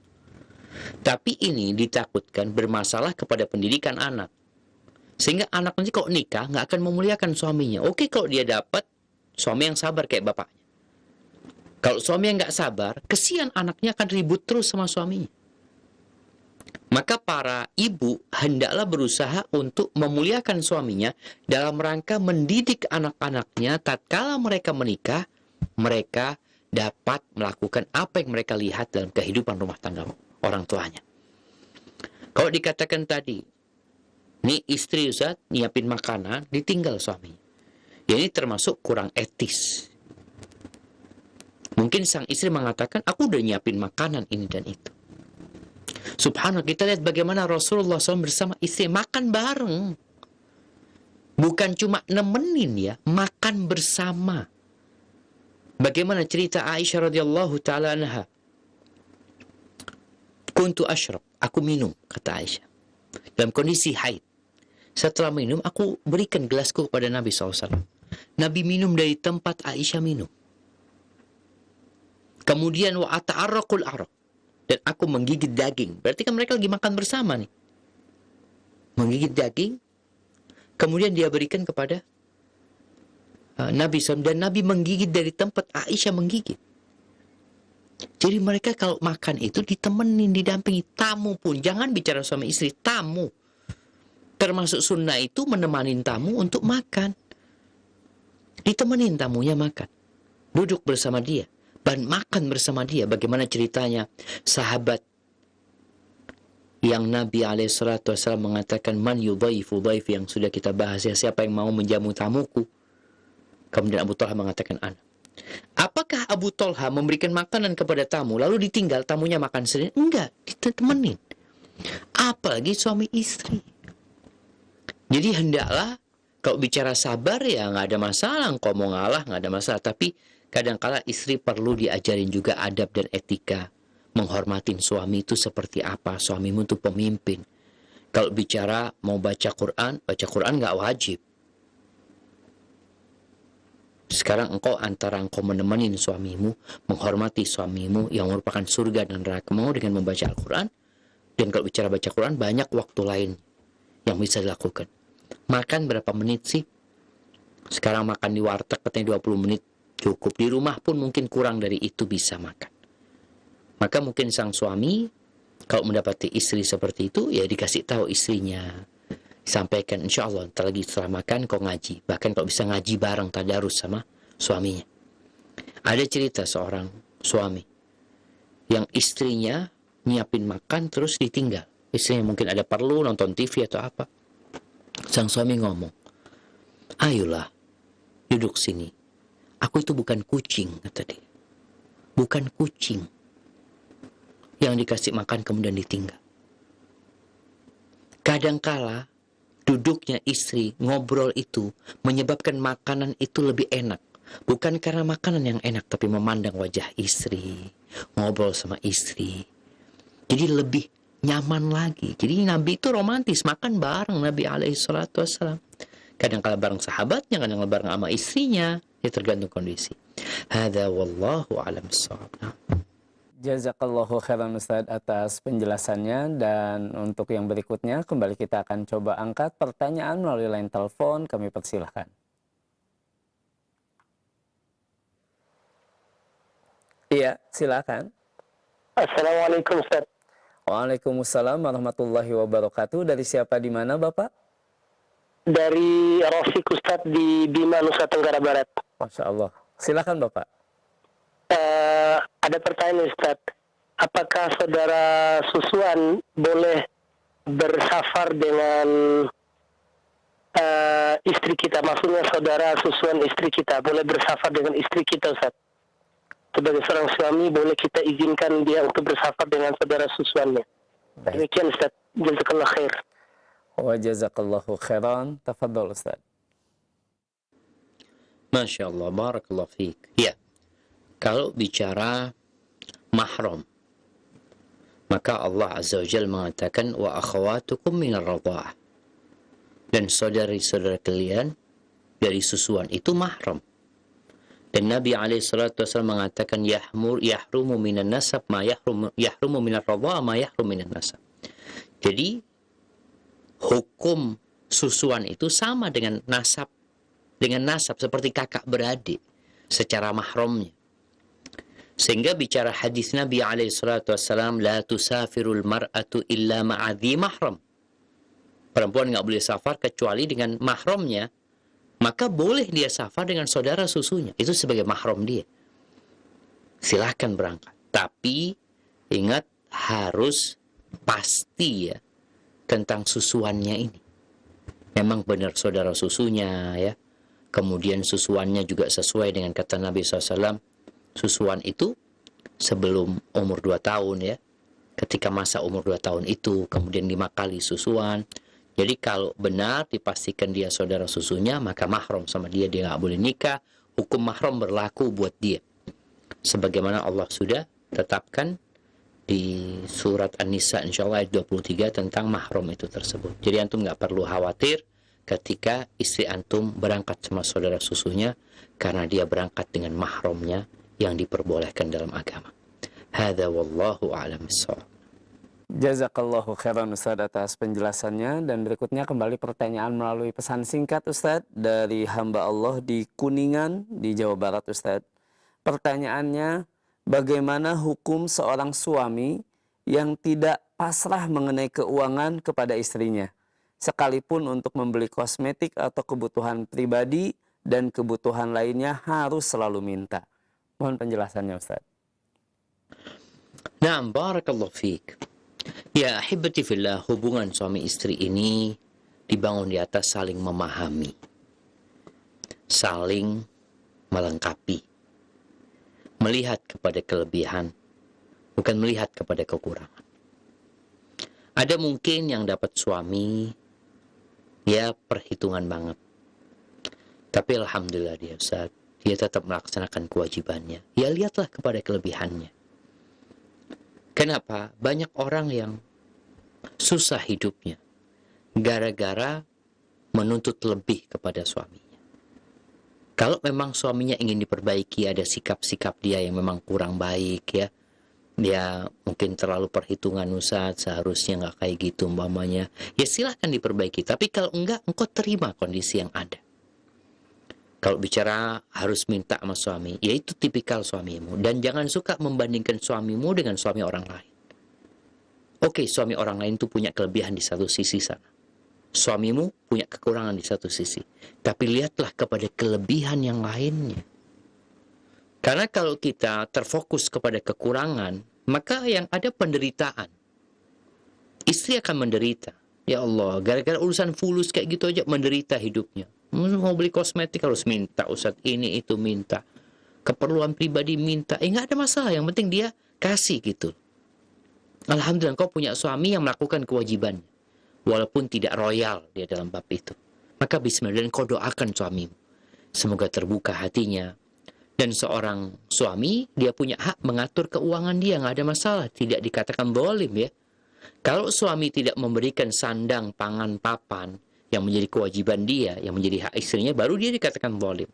Tapi ini ditakutkan bermasalah kepada pendidikan anak. Sehingga anak nanti kalau nikah nggak akan memuliakan suaminya. Oke kalau dia dapat suami yang sabar kayak bapaknya. Kalau suami yang nggak sabar, kesian anaknya akan ribut terus sama suaminya. Maka para ibu hendaklah berusaha untuk memuliakan suaminya dalam rangka mendidik anak-anaknya tatkala mereka menikah, mereka dapat melakukan apa yang mereka lihat dalam kehidupan rumah tangga orang tuanya. Kalau dikatakan tadi, nih istri Ustaz nyiapin makanan, ditinggal suami. Ya ini termasuk kurang etis. Mungkin sang istri mengatakan, aku udah nyiapin makanan ini dan itu. Subhanallah, kita lihat bagaimana Rasulullah SAW bersama istri makan bareng. Bukan cuma nemenin ya, makan bersama. Bagaimana cerita Aisyah radhiyallahu taala anha? Kuntu ashrab, aku minum, kata Aisyah. Dalam kondisi haid. Setelah minum, aku berikan gelasku kepada Nabi SAW. Nabi minum dari tempat Aisyah minum. Kemudian wa ata'arraqul araq. Dan aku menggigit daging. Berarti kan mereka lagi makan bersama nih. Menggigit daging. Kemudian dia berikan kepada Nabi SAW. Dan Nabi menggigit dari tempat Aisyah menggigit. Jadi mereka kalau makan itu ditemenin, didampingi. Tamu pun, jangan bicara suami istri, tamu. Termasuk sunnah itu menemanin tamu untuk makan. Ditemenin tamunya makan. Duduk bersama dia. Dan makan bersama dia. Bagaimana ceritanya sahabat yang Nabi SAW mengatakan, man yudhaifu dhaif, yang sudah kita bahas ya, siapa yang mau menjamu tamuku. Kemudian Abu Talha mengatakan, ana. Apakah Abu Talha memberikan makanan kepada tamu lalu ditinggal tamunya makan sendiri? Enggak, ditemenin. Apalagi suami istri. Jadi hendaklah kalau bicara sabar ya nggak ada masalah, engkau mau ngalah nggak ada masalah. Tapi kadang-kala istri perlu diajarin juga adab dan etika. Menghormatin suami itu seperti apa. Suamimu itu pemimpin. Kalau bicara mau baca Quran nggak wajib. Sekarang antara engkau menemani suamimu, menghormati suamimu yang merupakan surga dan neraka mau dengan membaca Al-Quran. Dan kalau bicara baca Quran, banyak waktu lain yang bisa dilakukan. Makan berapa menit sih? Sekarang makan di warteg katanya 20 menit cukup. Di rumah pun mungkin kurang dari itu bisa makan. Maka mungkin sang suami kalau mendapati istri seperti itu, ya dikasih tahu istrinya. Sampaikan, insya Allah ntar lagi setelah makan kau ngaji. Bahkan kalau bisa ngaji bareng tadarus sama suaminya. Ada cerita seorang suami yang istrinya nyiapin makan terus ditinggal. Istrinya mungkin ada perlu nonton TV atau apa. Sang suami ngomong, ayolah duduk sini. Aku itu bukan kucing, kata dia. Bukan kucing yang dikasih makan kemudian ditinggal. Kadangkala duduknya istri, ngobrol itu menyebabkan makanan itu lebih enak. Bukan karena makanan yang enak, tapi memandang wajah istri, ngobrol sama istri. Jadi lebih nyaman lagi. Jadi Nabi itu romantis, makan bareng Nabi SAW. Kadang-kala bareng sahabatnya, kadang-kala bareng sama istrinya. Ya tergantung kondisi. Hadza wallahu a'lam bissawab. Jazakallahu khairan Ustaz atas penjelasannya. Dan untuk yang berikutnya kembali kita akan coba angkat pertanyaan melalui line telepon. Kami persilahkan. Iya, silakan. Assalamualaikum Ustaz. Waalaikumsalam warahmatullahi wabarakatuh. Dari siapa di mana Bapak? dari Rofik Ustadz di Bima, Nusa Tenggara Barat. Masya Allah. Silakan Bapak. Ada pertanyaan Ustadz, apakah saudara Susuan boleh bersafar dengan istri kita? Maksudnya saudara Susuan istri kita boleh bersafar dengan istri kita Ustadz? Sebagai seorang suami, boleh kita izinkan dia untuk bersafar dengan saudara Susuannya? Demikian Ustadz. Jazakallah khair. Wa jazakallahu khairan. Tafadhol Ustaz. Masya Allah, barakallahu fiik. Ya, kalau bicara mahram, maka Allah Azza wa Jalla mengatakan wa akhawatukum minar radha'ah. Dan saudari-saudara kalian dari susuan itu mahram. Dan Nabi SAW mengatakan yahrumu minan nasab ma yahrumu minar radha'ah ma yahrum minan nasab. Jadi hukum susuan itu sama dengan nasab seperti kakak beradik secara mahramnya. Sehingga bicara hadis Nabi SAW, la tusafirul mar'atu illa ma'adhi mahram. Perempuan nggak boleh safar kecuali dengan mahramnya. Maka boleh dia safar dengan saudara susunya. Itu sebagai mahram dia. Silahkan berangkat. Tapi ingat harus pasti ya tentang susuannya ini. Memang benar saudara susunya ya. Kemudian susuannya juga sesuai dengan kata Nabi SAW. Susuan itu sebelum umur 2 tahun ya. Ketika masa umur 2 tahun itu, kemudian 5 kali susuan. Jadi kalau benar dipastikan dia saudara susunya, maka mahram sama dia nggak boleh nikah. Hukum mahram berlaku buat dia. Sebagaimana Allah sudah tetapkan di surat An-Nisa insyaallah ayat 23 tentang mahram itu tersebut. Jadi antum nggak perlu khawatir ketika istri antum berangkat sama saudara susunya, karena dia berangkat dengan mahramnya yang diperbolehkan dalam agama. Hadza wallahu a'lam bissawab. Jazakallahu khairan Ustaz atas penjelasannya. Dan berikutnya kembali pertanyaan melalui pesan singkat Ustaz dari hamba Allah di Kuningan di Jawa Barat Ustaz. Pertanyaannya, bagaimana hukum seorang suami yang tidak pasrah mengenai keuangan kepada istrinya, sekalipun untuk membeli kosmetik atau kebutuhan pribadi dan kebutuhan lainnya harus selalu minta? Mohon penjelasannya Ustaz. Naam, barakallahu fiik. Ya, ahibati fillah, hubungan suami istri ini dibangun di atas saling memahami, saling melengkapi, melihat kepada kelebihan, bukan melihat kepada kekurangan. Ada mungkin yang dapat suami, ya perhitungan banget. Tapi alhamdulillah dia Ustaz, dia tetap melaksanakan kewajibannya. Ya lihatlah kepada kelebihannya. Kenapa? Banyak orang yang susah hidupnya gara-gara menuntut lebih kepada suaminya. Kalau memang suaminya ingin diperbaiki, ada sikap-sikap dia yang memang kurang baik ya. Dia mungkin terlalu perhitungan Ustaz, seharusnya nggak kayak gitu umpamanya. Ya silahkan diperbaiki. Tapi kalau enggak, engkau terima kondisi yang ada. Kalau bicara harus minta sama suami, yaitu tipikal suamimu. Dan jangan suka membandingkan suamimu dengan suami orang lain. Oke, suami orang lain itu punya kelebihan di satu sisi sana. Suamimu punya kekurangan di satu sisi. Tapi lihatlah kepada kelebihan yang lainnya. Karena kalau kita terfokus kepada kekurangan, maka yang ada penderitaan. Istri akan menderita. Ya Allah, gara-gara urusan fulus kayak gitu aja menderita hidupnya. Mau beli kosmetik harus minta, Ustaz ini itu minta. Keperluan pribadi minta. Nggak ada masalah, yang penting dia kasih gitu. Alhamdulillah kau punya suami yang melakukan kewajibannya. Walaupun tidak royal dia dalam bab itu. Maka bismillah, dan kau doakan suamimu. Semoga terbuka hatinya. Dan seorang suami, dia punya hak mengatur keuangan dia, nggak ada masalah. Tidak dikatakan zalim ya. Kalau suami tidak memberikan sandang, pangan, papan, yang menjadi kewajiban dia, yang menjadi hak istrinya, baru dia dikatakan zalim.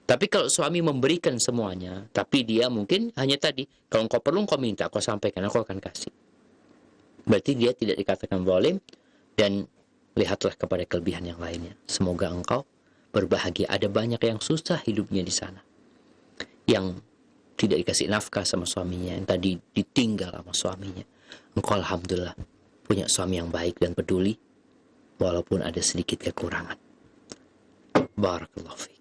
Tapi kalau suami memberikan semuanya, tapi dia mungkin hanya tadi, kalau engkau perlu engkau minta, engkau sampaikan, aku akan kasih. Berarti dia tidak dikatakan zalim, dan lihatlah kepada kelebihan yang lainnya. Semoga engkau berbahagia. Ada banyak yang susah hidupnya di sana, yang tidak dikasih nafkah sama suaminya, yang tadi ditinggal sama suaminya. Engkau alhamdulillah punya suami yang baik dan peduli. walaupun ada sedikit kekurangan. Barakallahu fiik.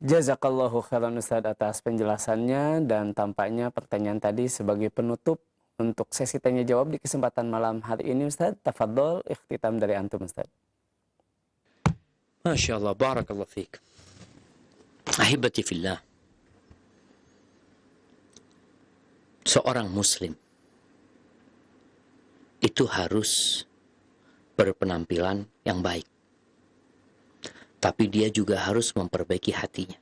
Jazakallahu khairan Ustaz atas penjelasannya, dan tampaknya pertanyaan tadi sebagai penutup untuk sesi tanya jawab di kesempatan malam hari ini Ustaz. Tafadhol ikhtitam dari antum Ustaz. Masya Allah, barakallahu fiik. Ahibati fillah. Seorang muslim itu harus berpenampilan yang baik. Tapi dia juga harus memperbaiki hatinya.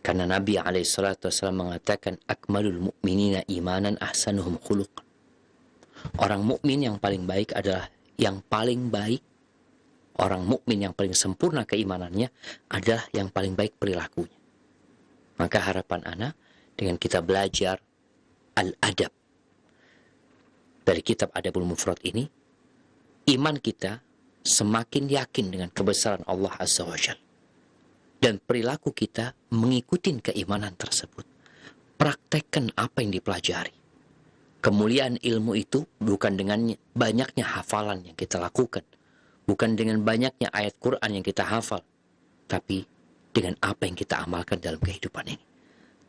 Karena Nabi SAW mengatakan, akmalul mu'minina imanan ahsanuhum khuluqan. Orang mukmin yang paling baik adalah yang paling baik. Orang mukmin yang paling sempurna keimanannya adalah yang paling baik perilakunya. Maka harapan ana dengan kita belajar al-adab dari kitab Adabul Mufrad ini, iman kita semakin yakin dengan kebesaran Allah Azza wa Jalla. Dan perilaku kita mengikuti keimanan tersebut. Praktekkan apa yang dipelajari. Kemuliaan ilmu itu bukan dengan banyaknya hafalan yang kita lakukan. Bukan dengan banyaknya ayat Quran yang kita hafal. Tapi dengan apa yang kita amalkan dalam kehidupan ini.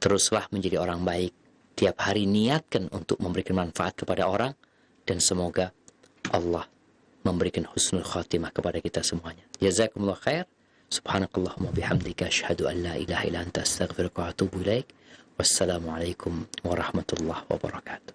Teruslah menjadi orang baik. Tiap hari niatkan untuk memberikan manfaat kepada orang. Dan semoga Allah memberikan husnul khatimah kepada kita semuanya. Jazakumullah khair. Subhanakallahumma bihamdika asyhadu an la ilaha illa anta astaghfiruka wa atubu ilaik. Wassalamualaikum warahmatullahi wabarakatuh.